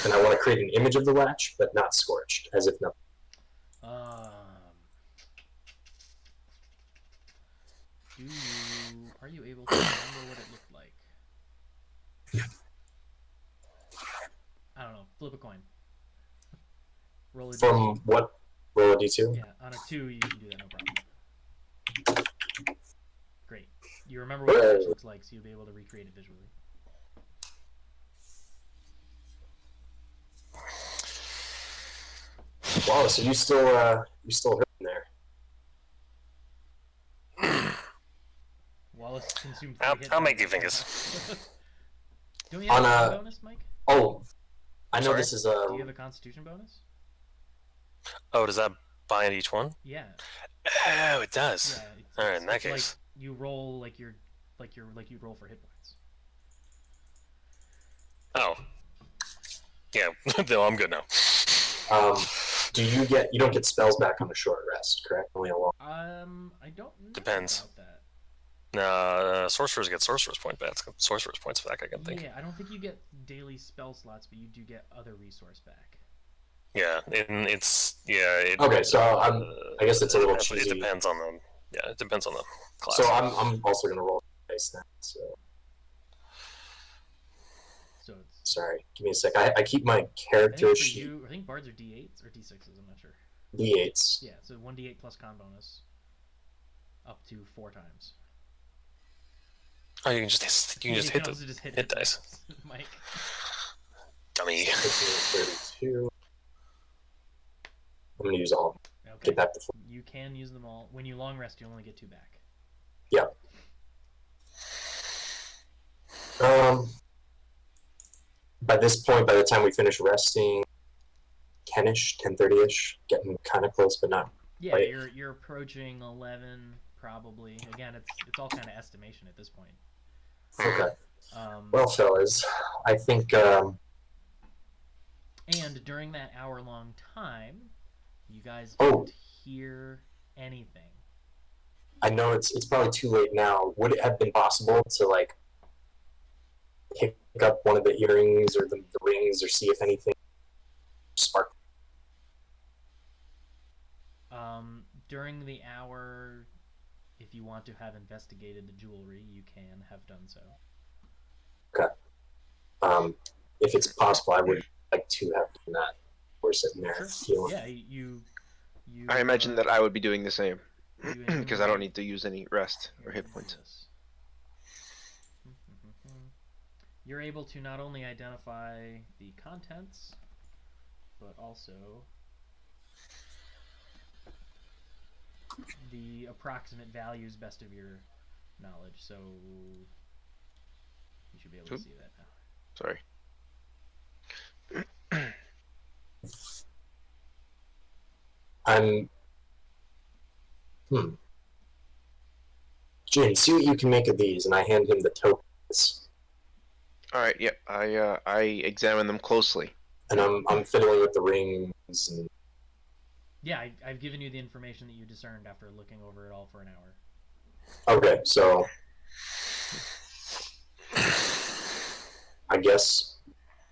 and I want to create an image of the latch, but not scorched, as if nothing. Are you able to remember what it looked like? I don't know. Flip a coin. Roll a From d2. what? Roll a d2? Yeah, on a 2, you can do that, no problem. Great. You remember what the latch looks like, so you'll be able to recreate it visually. Wow, so you still hurting there. Wallace consumed 3 hit I'll dice. make you fingers. Don't you have On a a- con bonus, Mike? Oh, I know Sorry? this is Do you have a constitution bonus? Oh, does that bind each one? Yeah. Oh, it does. Yeah. All right, in that it's case. like you roll like you roll for hit points. Oh. Yeah, no, I'm good now. you don't get spells back on a short rest, correct? Only a long. I don't know Depends. about that. Sorcerers get sorcerer's points back, I can think. Yeah, I don't think you get daily spell slots, but you do get other resource back. Yeah, and it's Okay, so I guess it's a little it cheesy. depends on the it depends on the class. So I'm also gonna roll dice then. So So it's sorry, give me a sec. I keep my I character think for sheet you, I think bards are d8s or d6s. I'm not sure. d8s. Yeah, so 1d8 plus con bonus, up to 4 times. Oh, you can just hit also the just hit hit dice. Mike. Dummy. 32. I'm gonna use all. Okay. Get back to 4. You can use them all. When you long rest, you only get 2 back. Yeah. By this point, by the time we finish resting, 10ish, 10:30ish, getting kind of close, but not. Yeah, Wait. you're approaching 11 probably. Again, it's all kind of estimation at this point. Okay. Um, Well, fellas, I think. and during that hour-long time, you guys Oh. don't hear anything. I know it's probably too late now. Would it have been possible to like pick up one of the earrings or the rings or see if anything sparked? During the hour, if you want to have investigated the jewelry, you can have done so. If it's possible, I would like to have done that. We're sitting there healing. Yeah, you. I imagine that I would be doing the same you because I don't need to use any rest or hit Here, points. this. You're able to not only identify the contents, but also the approximate values best of your knowledge. So you should be able to Oop. see that now. Sorry. I'm. Jin, see what you can make of these, and I hand him the tokens. All right. Yeah. I examine them closely. And I'm fiddling with the rings and. Yeah, I've given you the information that you discerned after looking over it all for an hour. Okay, so I guess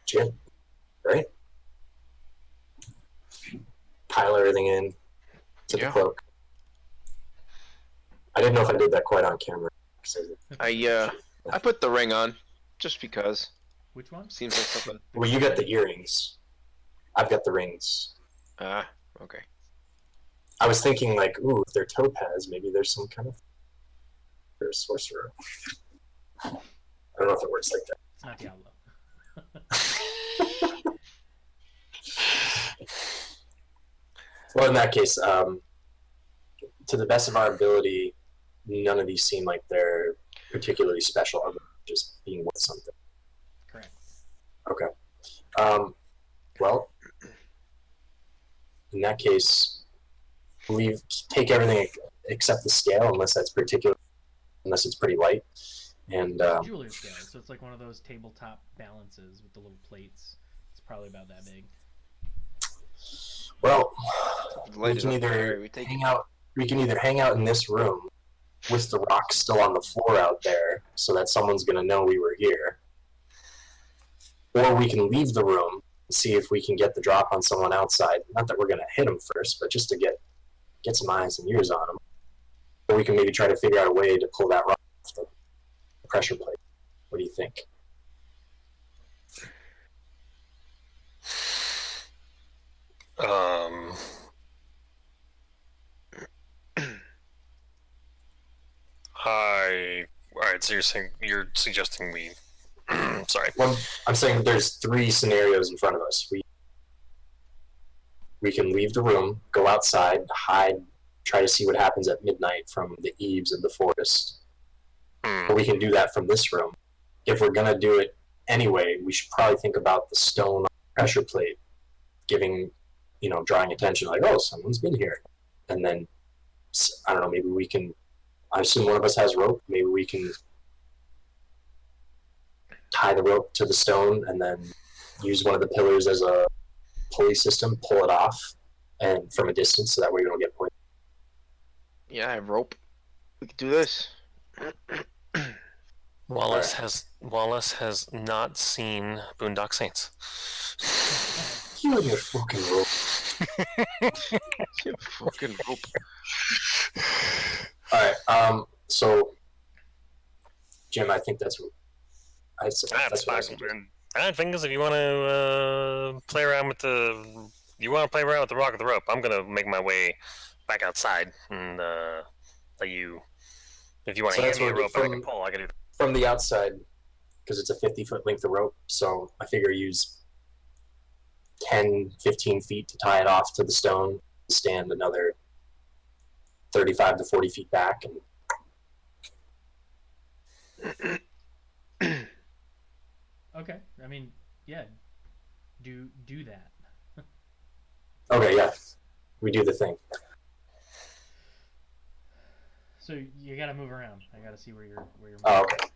Jin, right? Pile everything in to the Yeah. cloak. I didn't know if I did that quite on camera. I put the ring on just because Which one? seems like something. Well, you got the earrings. I've got the rings. Okay. I was thinking like, ooh, if they're topaz, maybe there's some kind of sorcerer. I don't know if it works like that. It's not Diablo. Well, in that case, to the best of our ability, none of these seem like they're particularly special, other than just being worth something. Correct. Okay. Well, in that case, take everything except the scale, unless it's pretty light. And It's a jeweler's scale, so it's like one of those tabletop balances with the little plates. It's probably about that big. well, Light we can enough. either Alright, we take hang it. out. We can either hang out in this room with the rock still on the floor out there, so that someone's gonna know we were here, or we can leave the room and see if we can get the drop on someone outside. Not that we're gonna hit them first, but just to get some eyes and ears on them. Or we can maybe try to figure out a way to pull that rock off the pressure plate. What do you think? Alright, so you're suggesting we sorry. Well, I'm saying there's 3 scenarios in front of us. We can leave the room, go outside, hide, try to see what happens at midnight from the eaves of the forest. Or we can do that from this room. If we're gonna do it anyway, we should probably think about the stone pressure plate drawing attention, like, oh, someone's been here. And then, I don't know, maybe we can, I assume one of us has rope, maybe we can tie the rope to the stone and then use one of the pillars as a pulley system, pull it off, and from a distance, so that way we don't get poisoned. Yeah, I have rope. We can do this. Wallace has not seen Boondock Saints. You and your fucking rope. Fucking rope. Alright, so Jim, I think that's what I That's fine. suggest. I think if you want to play around with the rock of the rope, I'm gonna make my way back outside and let you. If you want to hand me a rope, I can pull. I can do. From the outside, because it's a 50-foot length of rope, so I figure use 10, 15 feet to tie it off to the stone, stand another 35 to 40 feet back, and Okay. I mean, yeah. Do that. okay, yeah, we do the thing. So you gotta move around. I gotta see where you're moving. Oh, okay.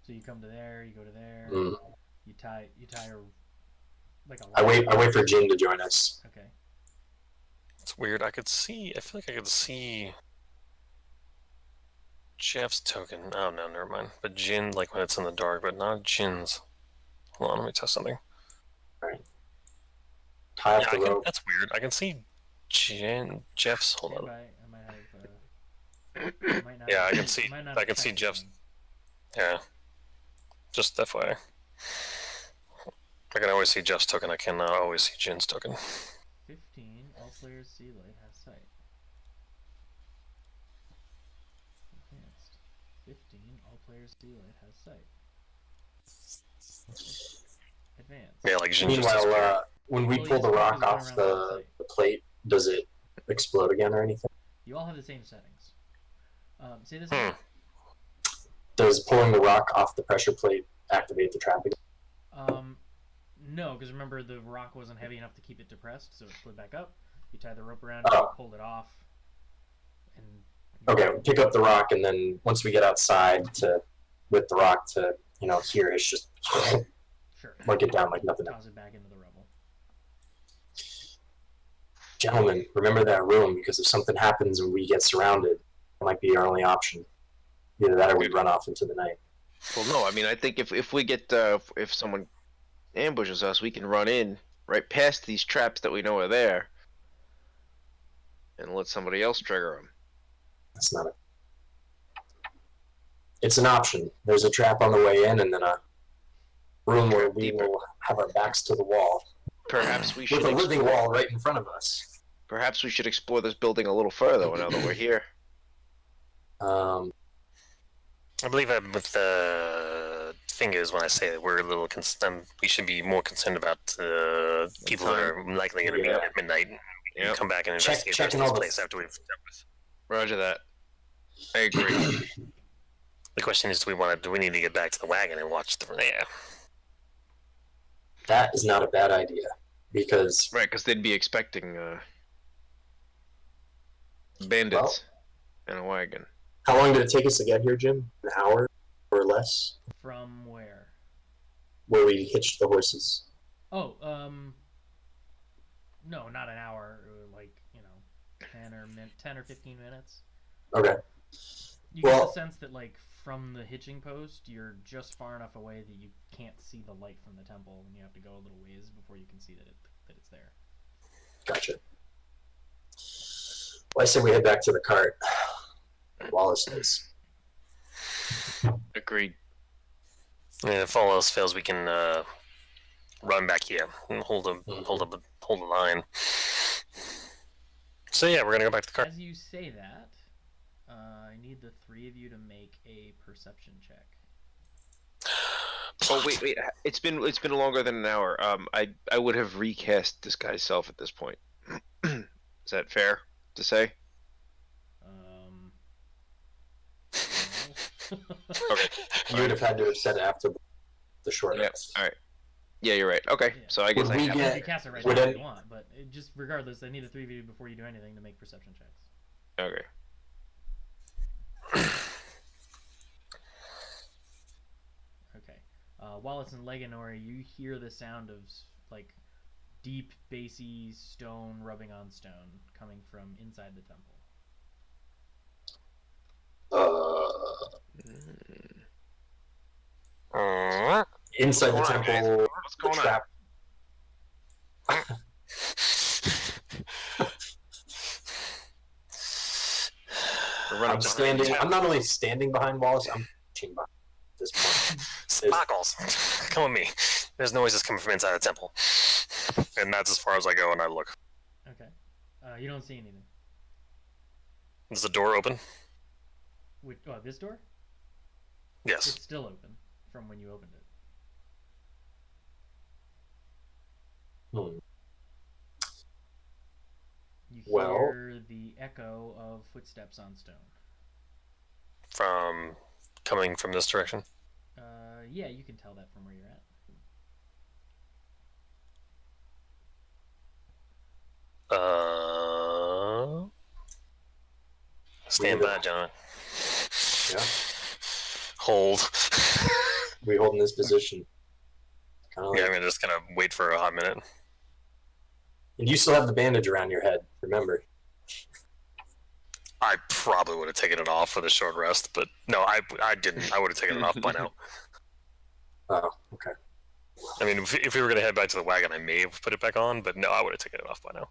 So you come to there, you go to there, Mm. you tie like a I wait for Jin to join us. Okay. It's weird. I feel like I could see Jeff's token. Oh no, never mind. But Jin, like when it's in the dark, but not Jin's. Hold on, let me test something. Right. Tie off the rope. That's weird. I can see Jeff's. Hold on. I might have. I might not Yeah, have- I can see. might not I have can see checked Jeff's. something. Yeah. Just FYI. I can always see Jeff's token. I cannot always see Jin's token. 15. All players see light has sight. Advanced. 15. All players see light has sight. Advanced. Yeah, like Jin just Meanwhile, disappeared. when we Well, pull he's the rock going around off the the outside. plate, does it explode again or anything? You all have the same settings. Say this again. Does pulling the rock off the pressure plate activate the trap again? No, because remember the rock wasn't heavy enough to keep it depressed, so it slid back up. You tie the rope around it, Oh. pulled it off, and Okay, pick up the rock, and then once we get outside with the rock to hear it's just sure, mark it down like nothing else. toss it back into the rubble. Gentlemen, remember that room, because if something happens and we get surrounded, it might be our only option. Either that or we run off into the night. Well, no, I mean, I think if we get if someone ambushes us, we can run in right past these traps that we know are there, and let somebody else trigger them. That's not it. It's an option. There's a trap on the way in, and then a room where Trap we deeper. will have our backs to the wall. Perhaps we should With a living explore. wall right in front of us. Perhaps we should explore this building a little further now that we're here. Um, I believe I'm with the fingers when I say that we're a little we should be more concerned about people that are likely going to be Yeah. at midnight. Yep. Come back and investigate the rest checking of all this the- place after we've dealt with. Roger that. I agree. The question is, do we need to get back to the wagon and watch the yeah? that is not a bad idea. Because, Right, because they'd be expecting bandits in a wagon. how long did it take us to get here, Jim? An hour or less? From where? Where we hitched the horses. Oh, no, not an hour. Like 10 or 15 minutes. Okay. You get Well- the sense that like from the hitching post, you're just far enough away that you can't see the light from the temple, and you have to go a little ways before you can see that it's there. Gotcha. Well, I say we head back to the cart. Wallace says. Agreed. And if all else fails, we can run back here and hold the line. So yeah, we're gonna go back to the car. As you say that, I need the three of you to make a perception check. Oh wait. It's been longer than an hour. I would have recast this guy's self at this point. Is that fair to say? No. Okay. You would have had to have said it after the short Yep. rest. All right. Yeah, you're right. Okay. Yeah. So I guess Would I we have. get- You can cast it right would now any- if you want, but just regardless, I need the three of you before you do anything to make perception checks. Okay. Okay. Wallace and Leganor, you hear the sound of like deep, bassy stone rubbing on stone coming from inside the temple. Inside the What's going on, temple, guys? What's the going on? trap. We're running I'm behind standing. you. I'm not only standing behind Wallace. I'm reaching behind at this point. Sparkles, come with me. There's noises coming from inside the temple, and that's as far as I go. And I look. Okay. You don't see anything. Is the door open? This door? Yes. It's still open from when you opened it. Hmm. You Well- hear the echo of footsteps on stone. From coming from this direction. Yeah, you can tell that from where you're at. Stand by, gentlemen. Yeah. Hold. We hold in this position. Kind of like, Yeah, I'm just gonna wait for a hot minute. and you still have the bandage around your head. Remember. I probably would have taken it off for the short rest, but no, I didn't. I would have taken it off by now. Oh, okay. I mean, if we were gonna head back to the wagon, I may have put it back on, but no, I would have taken it off by now.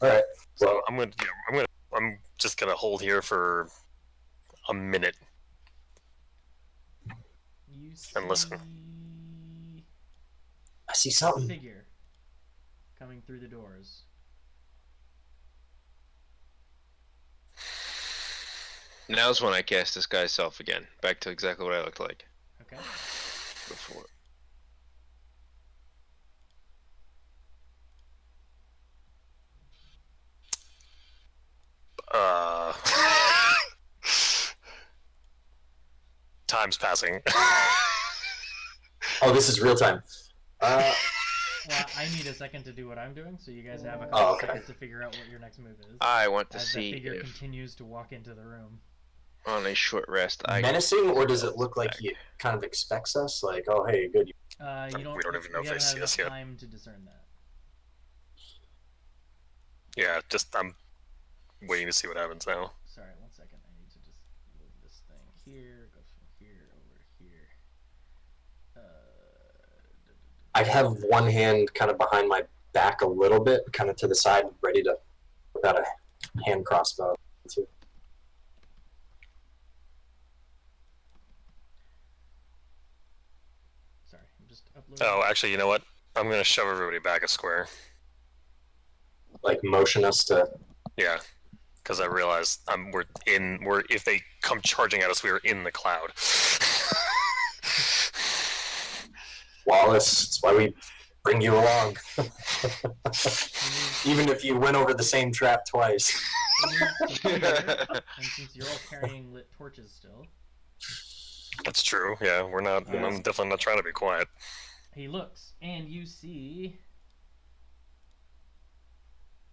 All right. So Well, I'm just gonna hold here for a minute. You And listen. see I see a something. figure coming through the doors. Now's when I cast this guy's self again. Back to exactly what I looked like Okay. before. Uh, time's passing. Oh, this is real time. Well, I need a second to do what I'm doing, so you guys have a couple Oh, okay. seconds to figure out what your next move is. I want to As see that figure if continues to walk into the room. on a short rest I Menacing, or does it look like he kind of expects us? Like, oh, hey, good. You don't. We don't even know you if they haven't see had us enough yet. time to discern that. Yeah, I'm waiting to see what happens now. Sorry, 1 second. I need to just move this thing here. Go from here over here. I have one hand kind of behind my back a little bit, kind of to the side, ready to whip out a hand crossbow. Too. just upload. Oh, actually, you know what? I'm gonna shove everybody back a square. Like motion us to. Yeah, because I realized we're if they come charging at us, we are in the cloud. Wallace, that's why we bring you along. Even if you went over the same trap twice. And since you're all carrying lit torches still, That's true. Yeah, we're not. I'm definitely not trying to be quiet. he looks, and you see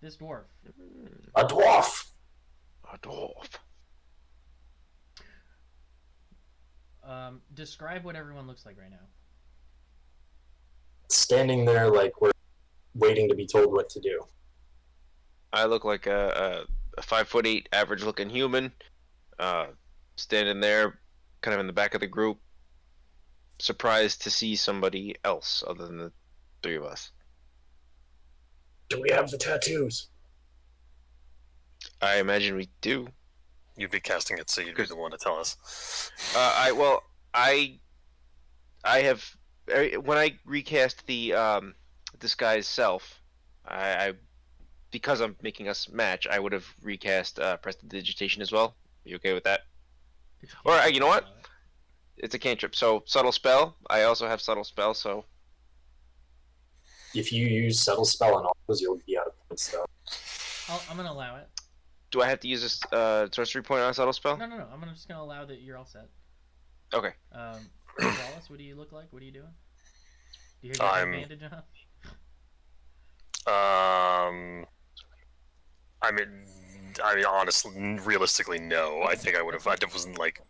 this dwarf. A dwarf. A dwarf. Describe what everyone looks like right now. Standing there like we're waiting to be told what to do. I look like a 5'8" average looking human, standing there, kind of in the back of the group, surprised to see somebody else other than the three of us. Do we have the tattoos? I imagine we do. You'd be casting it, so you'd be the one to tell us. I have when I recast the disguise self, I because I'm making us match, I would have recast prestidigitation as well. Are you okay with that? Or you know what? It's a cantrip. So subtle spell. I also have subtle spell. So If you use subtle spell on all those, you'll be out of points though. I'm gonna allow it. do I have to use this sorcery point on a subtle spell? No. I'm just gonna allow that you're all set. Okay. Wallace, what do you look like? What are you doing? Do you have your advantage on? I mean, honestly, realistically, no. I think I would have. I wasn't like.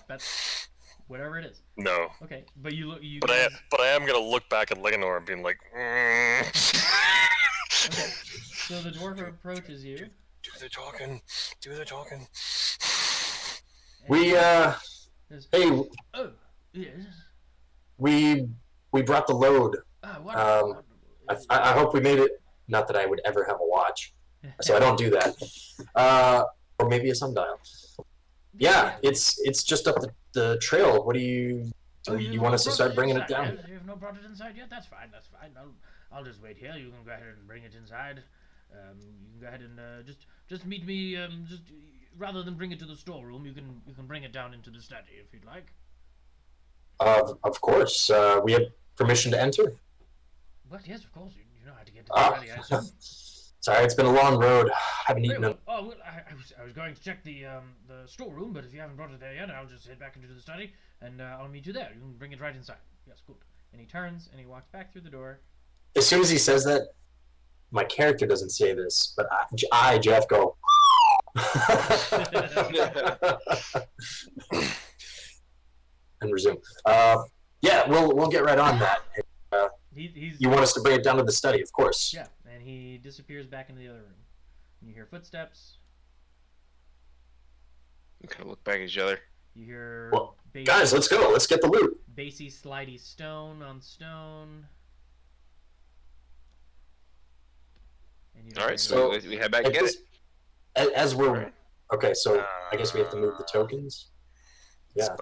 That's whatever it is. No. Okay, but you look. You. But guys... I am gonna look back at Leonor and being like. Okay. So the dwarf approaches you. Do the talking. We hey. Oh yes. We brought the load. What? I hope we made it. Not that I would ever have a watch, so I don't do that. Or maybe a sundial. Yeah, it's just up the trail. What do you want us to start bringing it down? You have not brought it inside yet. That's fine. I'll just wait here. You can go ahead and bring it inside. You can go ahead and just meet me. Just rather than bring it to the storeroom, you can bring it down into the study if you'd like. Of course. We have permission to enter. But yes, of course. You know how to get to the study, I assume. Sorry, it's been a long road. Haven't eaten Well, I was going to check the storeroom, but if you haven't brought it there yet, I'll just head back into the study, and I'll meet you there. You can bring it right inside. Yes, good. And he turns and he walks back through the door. As soon as he says that, my character doesn't say this, but I Jeff, go. And resume. Yeah, we'll get right on that. You want us to bring it down to the study, of course. Yeah, and he disappears back into the other room. You hear footsteps. We kind of look back at each other. You hear. Well, guys, let's go. Let's get the loot. Bassy, slidey stone on stone. All right, so we head back and get it. As we're right. Okay, so I guess we have to move the tokens. Yeah.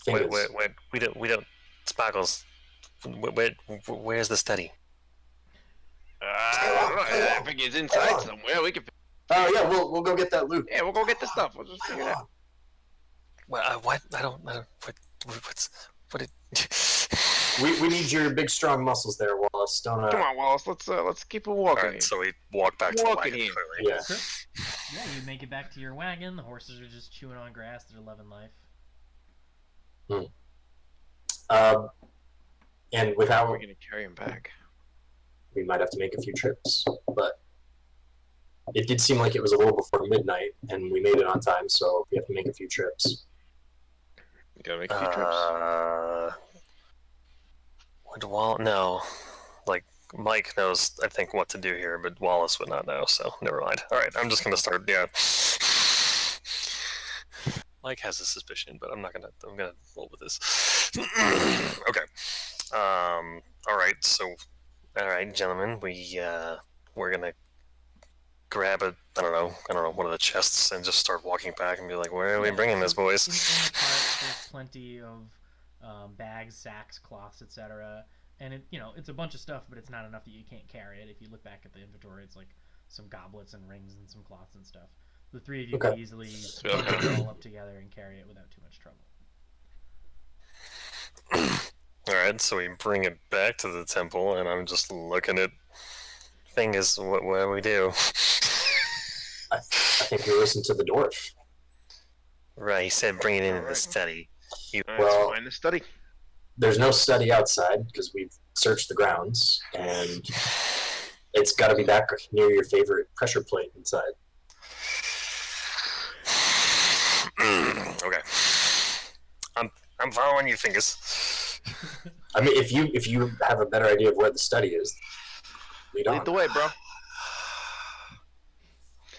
Wait. We don't. Sparkles. Where's the study? I think it's inside somewhere. We can. Oh yeah, we'll go get that loot. Yeah, we'll go get the stuff. We'll just figure it out. Well, what? I don't. What did? We need your big strong muscles there, Wallace. Come on, Wallace. Let's keep it walking. Right, so we walk back to the wagon. Yeah. Sure. Yeah, you make it back to your wagon. The horses are just chewing on grass. They're loving life. And without, we're gonna carry him back. We might have to make a few trips, but it did seem like it was a little before midnight, and we made it on time. So we have to make a few trips. You gotta make a few trips. No, like Mike knows, I think, what to do here, but Wallace would not know. So never mind. All right, I'm just gonna start. Yeah. Mike has a suspicion, but I'm gonna roll with this. Okay. All right. So, all right, gentlemen, we're gonna grab I don't know, one of the chests and just start walking back and be like, where are we bringing this, boys? In the cart, there's plenty of bags, sacks, cloths, etc. And it's a bunch of stuff, but it's not enough that you can't carry it. If you look back at the inventory, it's like some goblets and rings and some cloths and stuff. The three of you Okay. could easily bundle it all up together and carry it without too much trouble. Alright, so we bring it back to the temple, and I'm just looking at things. What do we do? I think we listen to the dwarf. Right, he said bring it into the Alright. study. Let's Well- find the study. There's no study outside because we've searched the grounds, and it's got to be back near your favorite pressure plate inside. Okay. I'm following you, fingers. I mean, if you have a better idea of where the study is, lead on. Lead the way, bro.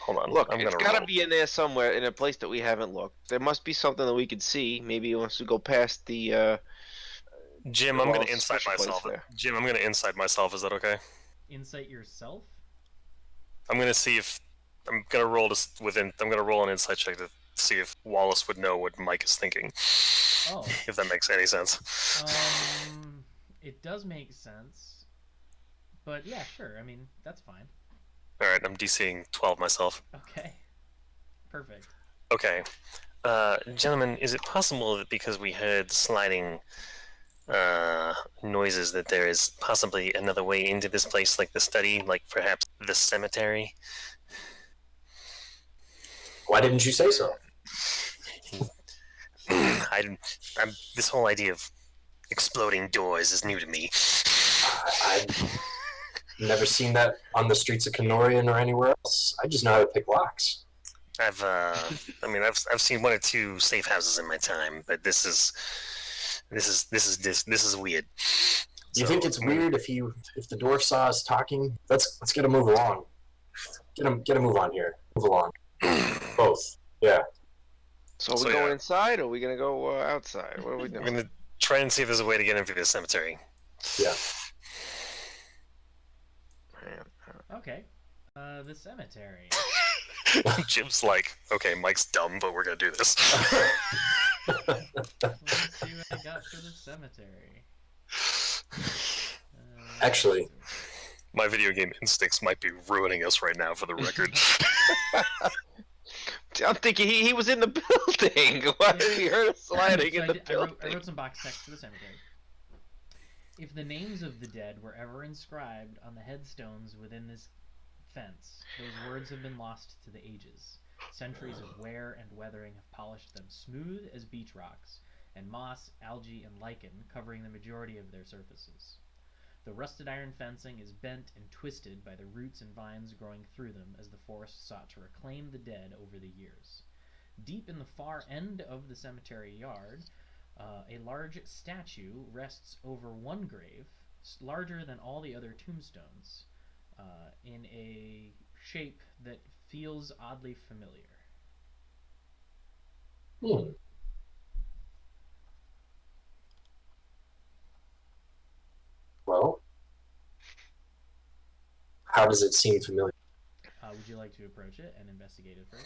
Hold on. Look, I'm it's gonna got to roll. be in there somewhere, in a place that we haven't looked. There must be something that we could see. Maybe once we go past the. Jim, I'm well, gonna inside special place myself. there. Jim, I'm gonna inside myself. Is that okay? Insight yourself. I'm gonna see if I'm gonna roll this within. I'm gonna roll an insight check to see if Wallace would know what Mike is thinking. Oh. If that makes any sense. It does make sense, but yeah, sure. I mean, that's fine. All right, I'm DCing 12 myself. Okay. Perfect. Okay, gentlemen, is it possible that because we heard sliding noises that there is possibly another way into this place, like the study, like perhaps the cemetery? Why didn't you say so? This whole idea of exploding doors is new to me. I've never seen that on the streets of Kenorian or anywhere else. I just know how to pick locks. I've seen one or two safe houses in my time, but this is weird. You think it's weird if the dwarf saw us talking? Let's get a move along. Get a move on here. Move along. Both. Yeah. So are we So, going yeah. inside, or are we gonna go outside? What are we I'm doing? gonna try and see if there's a way to get into the cemetery. Yeah. Okay. The cemetery. Jim's like, okay, Mike's dumb, but we're gonna do this. Let's see what I got for the cemetery. Actually- My video game instincts might be ruining us right now, for the record. I'm thinking he was in the building. Why did he heard us sliding So in the I building? wrote some box text for the cemetery. If the names of the dead were ever inscribed on the headstones within this fence, those words have been lost to the ages. Centuries of wear and weathering have polished them smooth as beach rocks, and moss, algae, and lichen covering the majority of their surfaces. The rusted iron fencing is bent and twisted by the roots and vines growing through them as the forest sought to reclaim the dead over the years. Deep in the far end of the cemetery yard, a large statue rests over one grave, larger than all the other tombstones, in a shape that feels oddly familiar. Hmm. Well, how does it seem familiar? Would you like to approach it and investigate it further?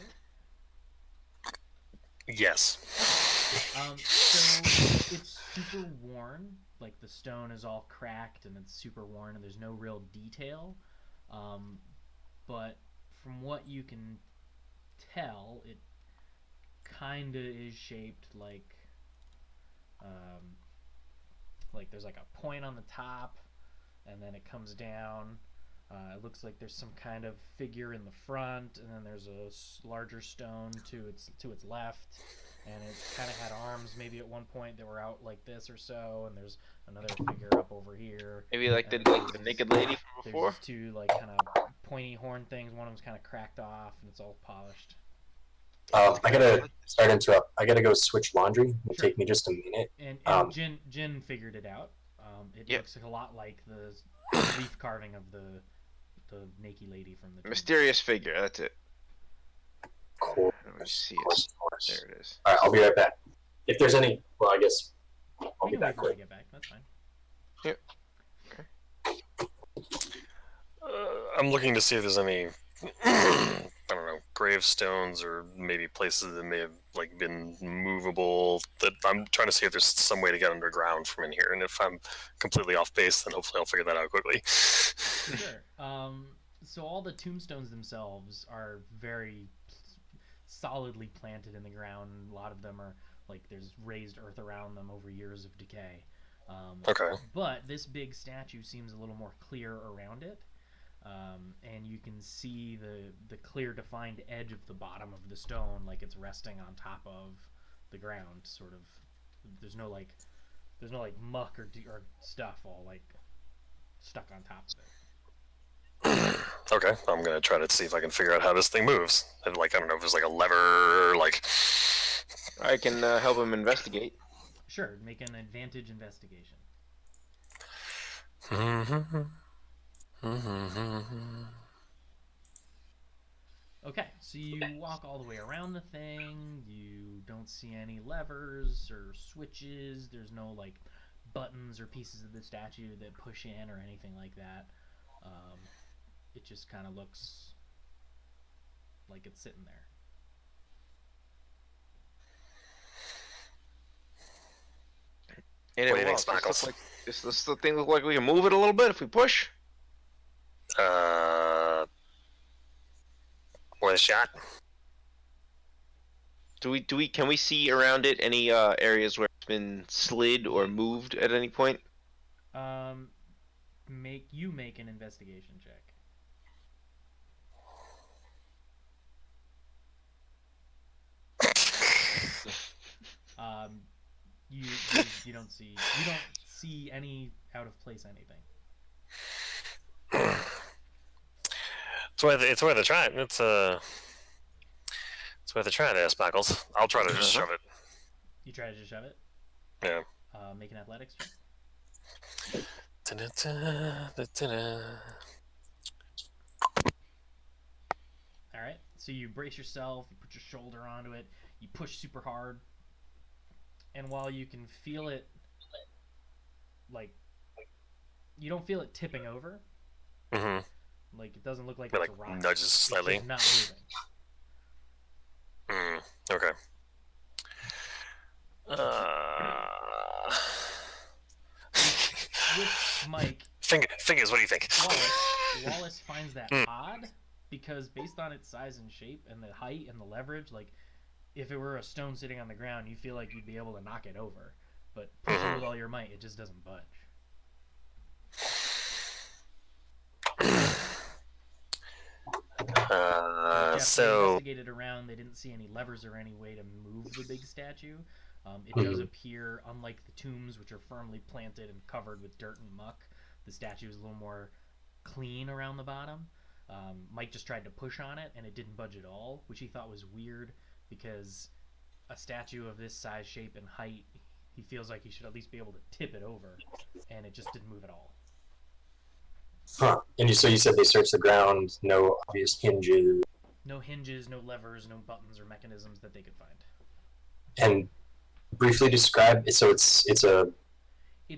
Yes. So it's super worn, like the stone is all cracked and it's super worn and there's no real detail. But from what you can tell, it kind of is shaped like there's like a point on the top and then it comes down. It looks like there's some kind of figure in the front, and then there's a larger stone to its left, and it kind of had arms maybe at one point that were out like this or so, and there's another figure up over here. Maybe like the naked lady from There's before. these two like kind of pointy horn things. One of them's kind of cracked off, and it's all polished. I gotta start to interrupt. I gotta go switch laundry. It'll Sure. take me just a minute. And Jin figured it out. It Yep. looks a lot like the leaf carving of the naked lady from the tomb. Mysterious figure. That's it. Cool. Let me see Of course, it. of course. There it is. All right, I'll be right back. If there's any, well, I guess I'll We be can wait back for you to quick. get back. That's fine. I'm looking to see if there's any, I don't know, gravestones or maybe places that may have like been movable. That I'm trying to see if there's some way to get underground from in here. And if I'm completely off base, then hopefully I'll figure that out quickly. Sure. So all the tombstones themselves are very solidly planted in the ground. A lot of them are like there's raised earth around them over years of decay. Okay. But this big statue seems a little more clear around it. And you can see the clear defined edge of the bottom of the stone like it's resting on top of the ground, sort of. There's no like muck or stuff all like stuck on top of it. Okay, I'm gonna try to see if I can figure out how this thing moves. And, like, I don't know if there's like a lever, like. I can help him investigate. Sure, make an advantage investigation. Okay, so you walk all the way around the thing. You don't see any levers or switches. There's no like buttons or pieces of the statue that push in or anything like that. It just kind of looks like it's sitting there. And What do you think, does Sparkles? this thing look like we can move it a little bit if we push? Worth a shot. Can we see around it any areas where it's been slid or moved at any point? Make an investigation check. You don't see any out of place anything. It's worth a try. It's worth a try there, Sparkles. I'll try to just shove it. You try to just shove it? Yeah. Make an athletics check. Alright, so you brace yourself, you put your shoulder onto it, you push super hard, and while you can feel it, like, you don't feel it tipping over. Mm-hmm. Like, it doesn't look like It, it's like, a rock. nudges slightly. It's just not moving. Okay. With Mike, Fingers, what do you think? Wallace finds that odd because based on its size and shape and the height and the leverage, like if it were a stone sitting on the ground, you feel like you'd be able to knock it over. But pushing with all your might, it just doesn't budge. So investigated around, they didn't see any levers or any way to move the big statue. It does appear, unlike the tombs, which are firmly planted and covered with dirt and muck, the statue is a little more clean around the bottom. Mike just tried to push on it, and it didn't budge at all, which he thought was weird because a statue of this size, shape, and height, he feels like he should at least be able to tip it over, and it just didn't move at all. Huh. And so you said they searched the ground, no obvious hinges. No hinges, no levers, no buttons or mechanisms that they could find. And briefly describe it. So it's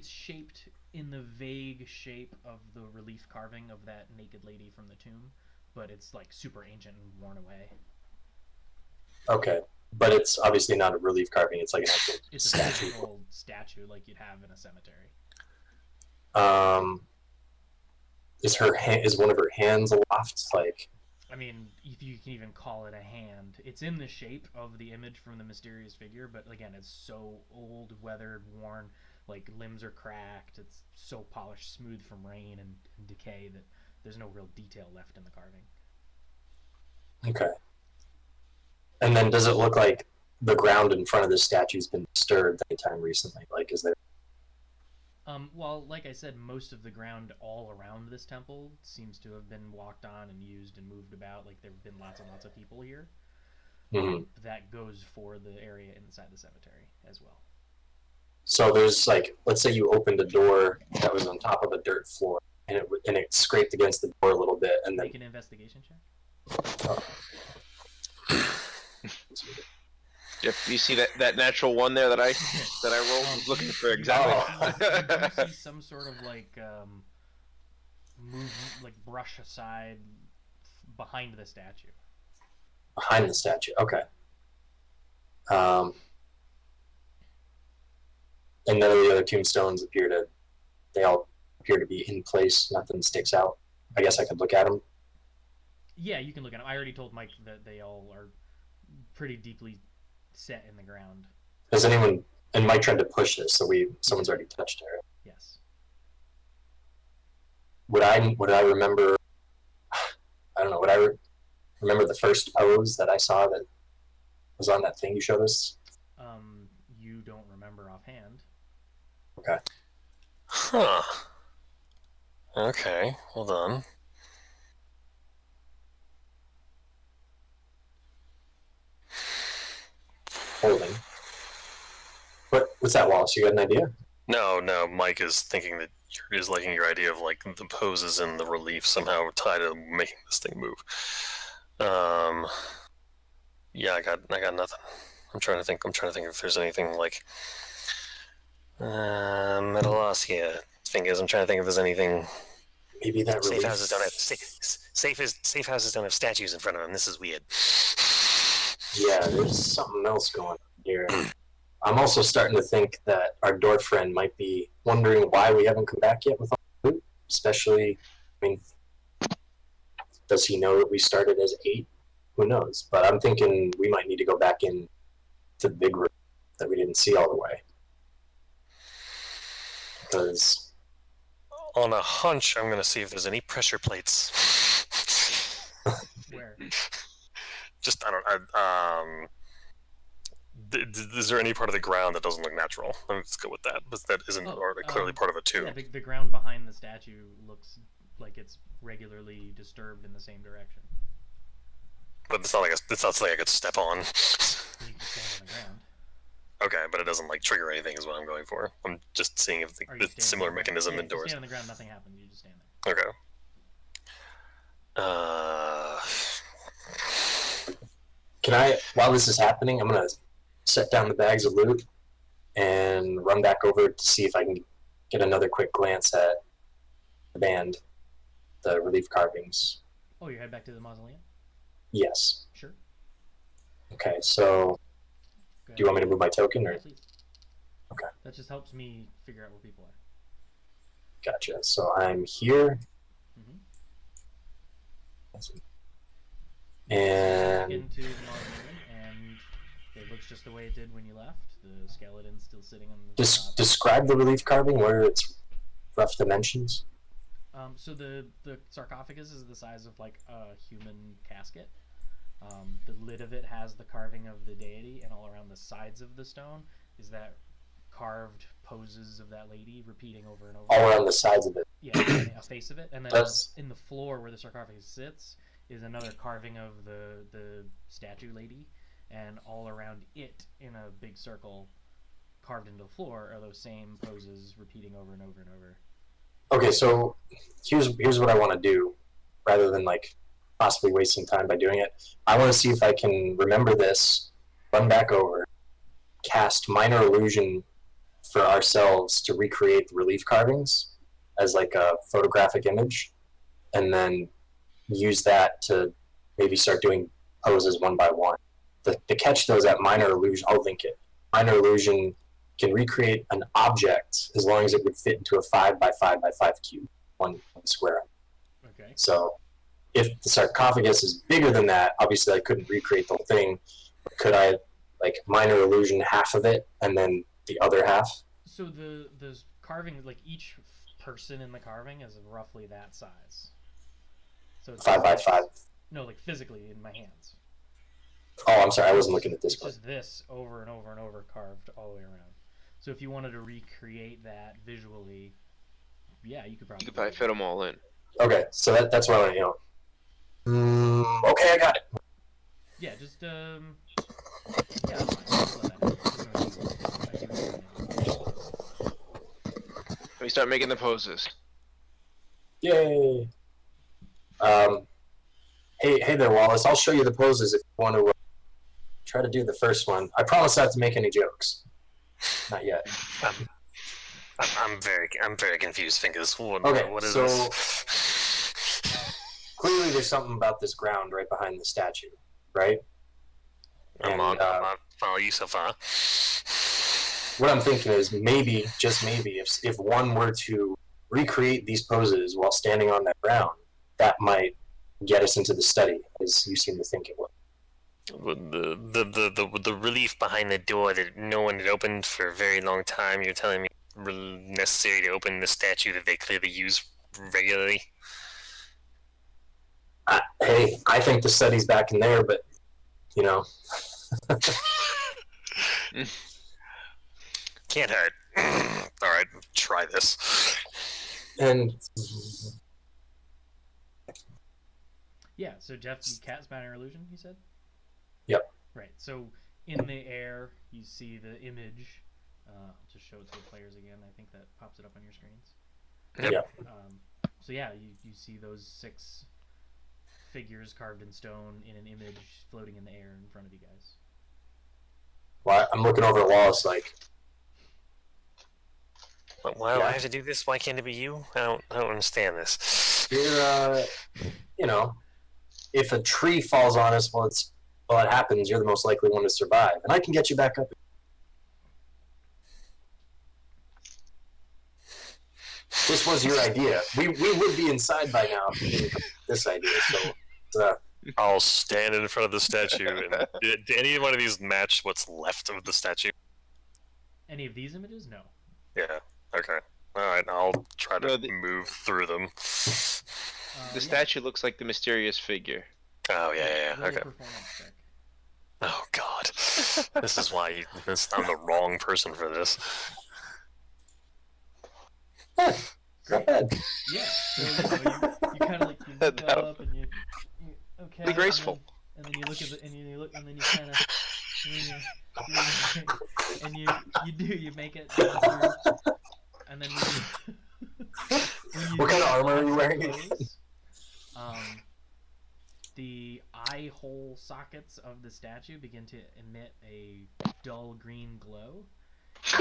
shaped in the vague shape of the relief carving of that naked lady from the tomb, but it's like super ancient and worn away. Okay, but it's obviously not a relief carving. It's like an actual It's statue. a physical statue like you'd have in a cemetery. Is one of her hands aloft? Like, I mean, if you can even call it a hand, it's in the shape of the image from the mysterious figure, but again, it's so old, weathered, worn, like limbs are cracked. It's so polished smooth from rain and decay that there's no real detail left in the carving. okay. And then does it look like the ground in front of this statue's been disturbed anytime recently? Like, is there? Well, like I said, most of the ground all around this temple seems to have been walked on and used and moved about. Like, there have been lots and lots of people here. That goes for the area inside the cemetery as well. So there's like, let's say you opened a door that was on top of a dirt floor, and it scraped against the door a little bit, and then. Make an investigation check. Yep, you see that natural one there that I rolled? I was looking for exactly. You see some sort of like move, like brush aside behind the statue. Behind the statue. Okay. And none of the other tombstones they all appear to be in place. Nothing sticks out. I guess I could look at them. Yeah, you can look at them. I already told Mike that they all are pretty deeply set in the ground. Has anyone, and Mike tried to push this, so someone's already touched it. Right? Yes. Would I remember, I don't know, remember the first pose that I saw that was on that thing you showed us? You don't remember offhand. Okay. Huh. Okay, hold on. Holding. What's that, Wallace? You got an idea? No, Mike is thinking that is liking your idea of like the poses and the relief somehow tied to making this thing move. Yeah, I got nothing. I'm trying to think if there's anything like metal osseous fingers. I'm trying to think if there's anything. Maybe that relief. Safe houses don't have safe houses don't have statues in front of them. This is weird. Yeah, there's something else going on here. I'm also starting to think that our dwarf friend might be wondering why we haven't come back yet with all the loot. Especially, I mean, does he know that we started as 8? Who knows? But I'm thinking we might need to go back in to the big room that we didn't see all the way. Because on a hunch, I'm gonna see if there's any pressure plates. Where? Just is there any part of the ground that doesn't look natural? Let's go with that. But that isn't clearly part of a tomb. Yeah, the ground behind the statue looks like it's regularly disturbed in the same direction. But it's not like I could step on. You can stand on the ground. Okay, but it doesn't like trigger anything is what I'm going for. I'm just seeing if the similar mechanism indoors. If you stand on the ground, nothing happens. You just stand there. Okay. can I, while this is happening, I'm going to set down the bags of loot and run back over to see if I can get another quick glance at the band, the relief carvings. Oh, you head back to the mausoleum? Yes. Sure. Okay, so do you want me to move my token? Or? Yeah, please. Okay. That just helps me figure out where people are. Gotcha. So I'm here. Mm-hmm. And into the mausoleum, and it looks just the way it did when you left. The skeleton's still sitting on the top. Describe the relief carving. What are its rough dimensions? So the sarcophagus is the size of like a human casket. The lid of it has the carving of the deity, and all around the sides of the stone is that carved poses of that lady repeating over and over. All around the sides of it. Yeah, a face of it, and then in the floor where the sarcophagus sits is another carving of the statue lady, and all around it in a big circle, carved into the floor, are those same poses repeating over and over and over. Okay, so here's what I want to do, rather than like possibly wasting time by doing it. I want to see if I can remember this, run back over, cast minor illusion for ourselves to recreate the relief carvings as like a photographic image, and then use that to maybe start doing poses one by one. The catch though is that minor illusion, I'll link it. Minor illusion can recreate an object as long as it would fit into a 5 by 5 by 5 cube, one square. Okay. So if the sarcophagus is bigger than that, obviously I couldn't recreate the whole thing. But could I like minor illusion half of it and then the other half? So the carving, like each person in the carving is roughly that size. So it's 5 by 5. No, like physically in my hands. Oh, I'm sorry, I wasn't looking at this It's one. just this over and over and over carved all the way around. So if you wanted to recreate that visually, yeah, you could probably. Fit them all in. Okay, so that's what I want to know. Okay, I got it. Yeah, just yeah. That's fine. Let me start making the poses. Yay! Hey there, Wallace. I'll show you the poses if you want to try to do the first one. I promise not to make any jokes. Not yet. I'm very confused, Fingers. What is so this? clearly there's something about this ground right behind the statue. right? I'm And on follow you so far. what I'm thinking is maybe, just maybe, if one were to recreate these poses while standing on that ground, that might get us into the study, as you seem to think it would. The relief behind the door that no one had opened for a very long time. You're telling me necessary to open the statue that they clearly use regularly. Hey, I think the study's back in there, but you know, Can't hurt. All right, try this. and Yeah. So Jeff, you cast Banner Illusion. You said. Yep. Right. So in the air, you see the image. I'll just show it to the players again. I think that pops it up on your screens. Yep. So yeah, you see those 6 figures carved in stone in an image floating in the air in front of you guys. well, I'm looking over at Wallace like, But why do I have to do this? Why can't it be you? I don't understand this. you're, you know, if a tree falls on us while it happens, you're the most likely one to survive, and I can get you back up. This was your idea. We would be inside by now if you didn't come up with this idea. So, I'll stand in front of the statue. And did any one of these match what's left of the statue? Any of these images? No. Yeah. Okay. All right. I'll try to No, move through them. The statue looks like the mysterious figure. Oh yeah. Roll a Okay. performance check. Oh God. This is why I'm the wrong person for this. not bad. Yeah. So you kind of like you look up and you okay. Really graceful. And then you look at the and you look and then you kind of and you make it down through, and then when you What kind of do armor are you wearing? close, the eye hole sockets of the statue begin to emit a dull green glow. The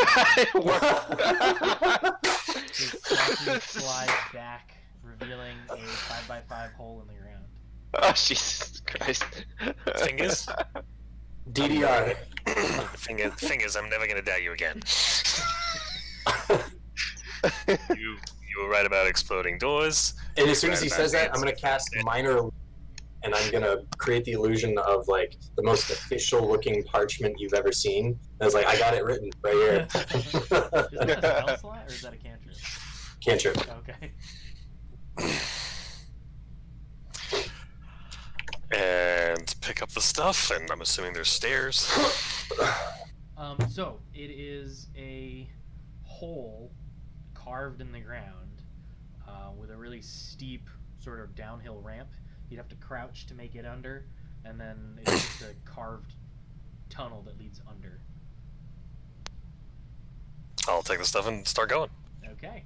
statue slides back, revealing a 5x5 hole in the ground. Oh, Jesus Christ. Fingers? DDR. Fingers, I'm never gonna doubt you again. You were right about exploding doors. And as soon as he says that, I'm gonna cast minor, and I'm gonna create the illusion of like the most official-looking parchment you've ever seen. And it's like I got it written right here. Is that a spell slot or is that a cantrip? Cantrip. Okay. And pick up the stuff, and I'm assuming there's stairs. So it is a hole carved in the ground with a really steep sort of downhill ramp. You'd have to crouch to make it under, and then it's just a carved tunnel that leads under. I'll take the stuff and start going. Okay.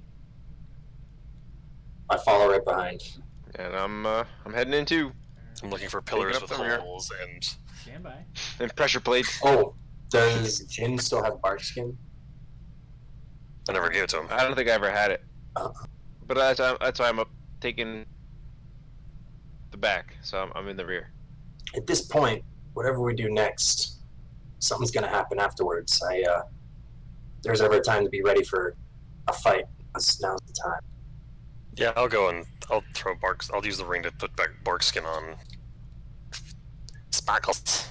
I follow right behind. And I'm heading in too. I'm looking for pillars up with from here. holes and Stand by. And pressure plates. Oh, does Jin still have bark skin? I never gave it to him. I don't think I ever had it. Oh. But that's why I'm up taking the back, so I'm in the rear. At this point, whatever we do next, something's gonna happen afterwards. If there's ever a time to be ready for a fight, now's the time. Yeah, I'll go and I'll throw barks. I'll use the ring to put back bark skin on. Sparkles.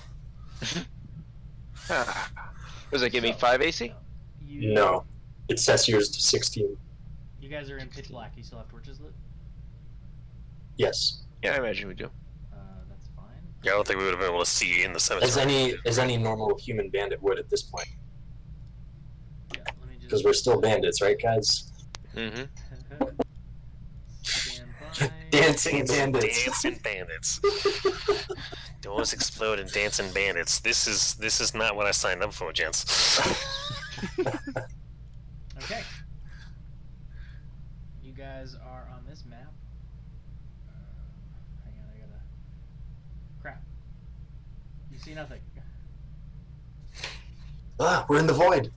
Does that give me 5 AC? No, it sets yours to 16. You guys are in pitch black. You still have torches lit? Yes. Yeah, I imagine we do. That's fine. Yeah, I don't think we would have been able to see in the cemetery. As any normal human bandit would at this point, Yeah, let me just... because we're still bandits, right, guys? Mm-hmm. Stand by. Dancing bandits. Dancing bandits. Doors explode and dancing bandits. This is not what I signed up for, gents. Okay. You guys are on this map. Hang on, I gotta... Crap. You see nothing. Ah, we're in the void.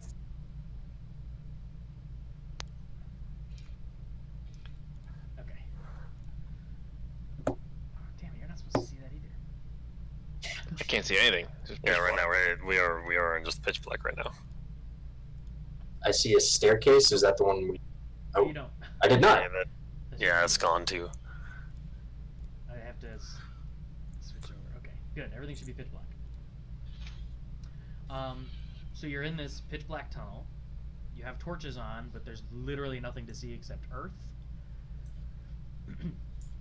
Okay. Oh, damn it, you're not supposed to see that either. can't see anything. It's just Yeah, pitch right black. now we are in just pitch black right now. I see a staircase. Is that the one we? Oh, Oh, you don't. I did not. Yeah, That yeah, should it's be- gone too. I have to switch over. Okay, good. Everything should be pitch black. So you're in this pitch black tunnel. You have torches on, but there's literally nothing to see except earth.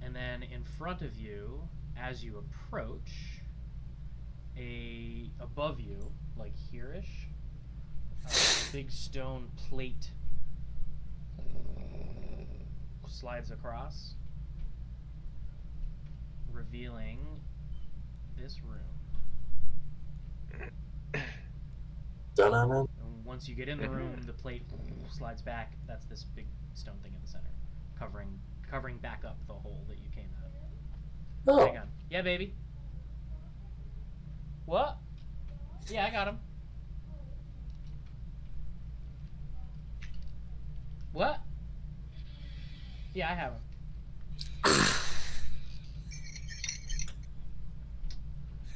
And then in front of you, as you approach, above you, like here-ish, a big stone plate slides across, revealing this room. Dun-dun-dun. And once you get in the room, the plate slides back. That's this big stone thing in the center, covering back up the hole that you came out of. Oh, Hang on. Yeah, baby. What? Yeah, I got him. What? Yeah, I have him.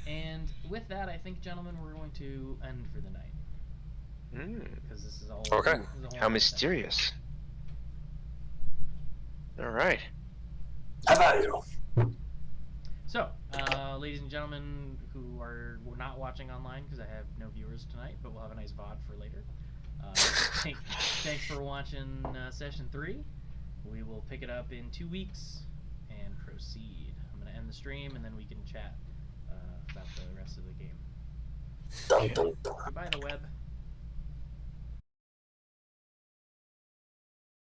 And with that, I think, gentlemen, we're going to end for the night. Because this is all. Okay. This is a whole How other mysterious. All right. how about you? thing. So, ladies and gentlemen who are not watching online, because I have no viewers tonight, but we'll have a nice VOD for later. Thanks for watching session 3. We will pick it up in 2 weeks and proceed. I'm going to end the stream, and then we can chat about the rest of the game. Dun, dun, dun. Goodbye, the web.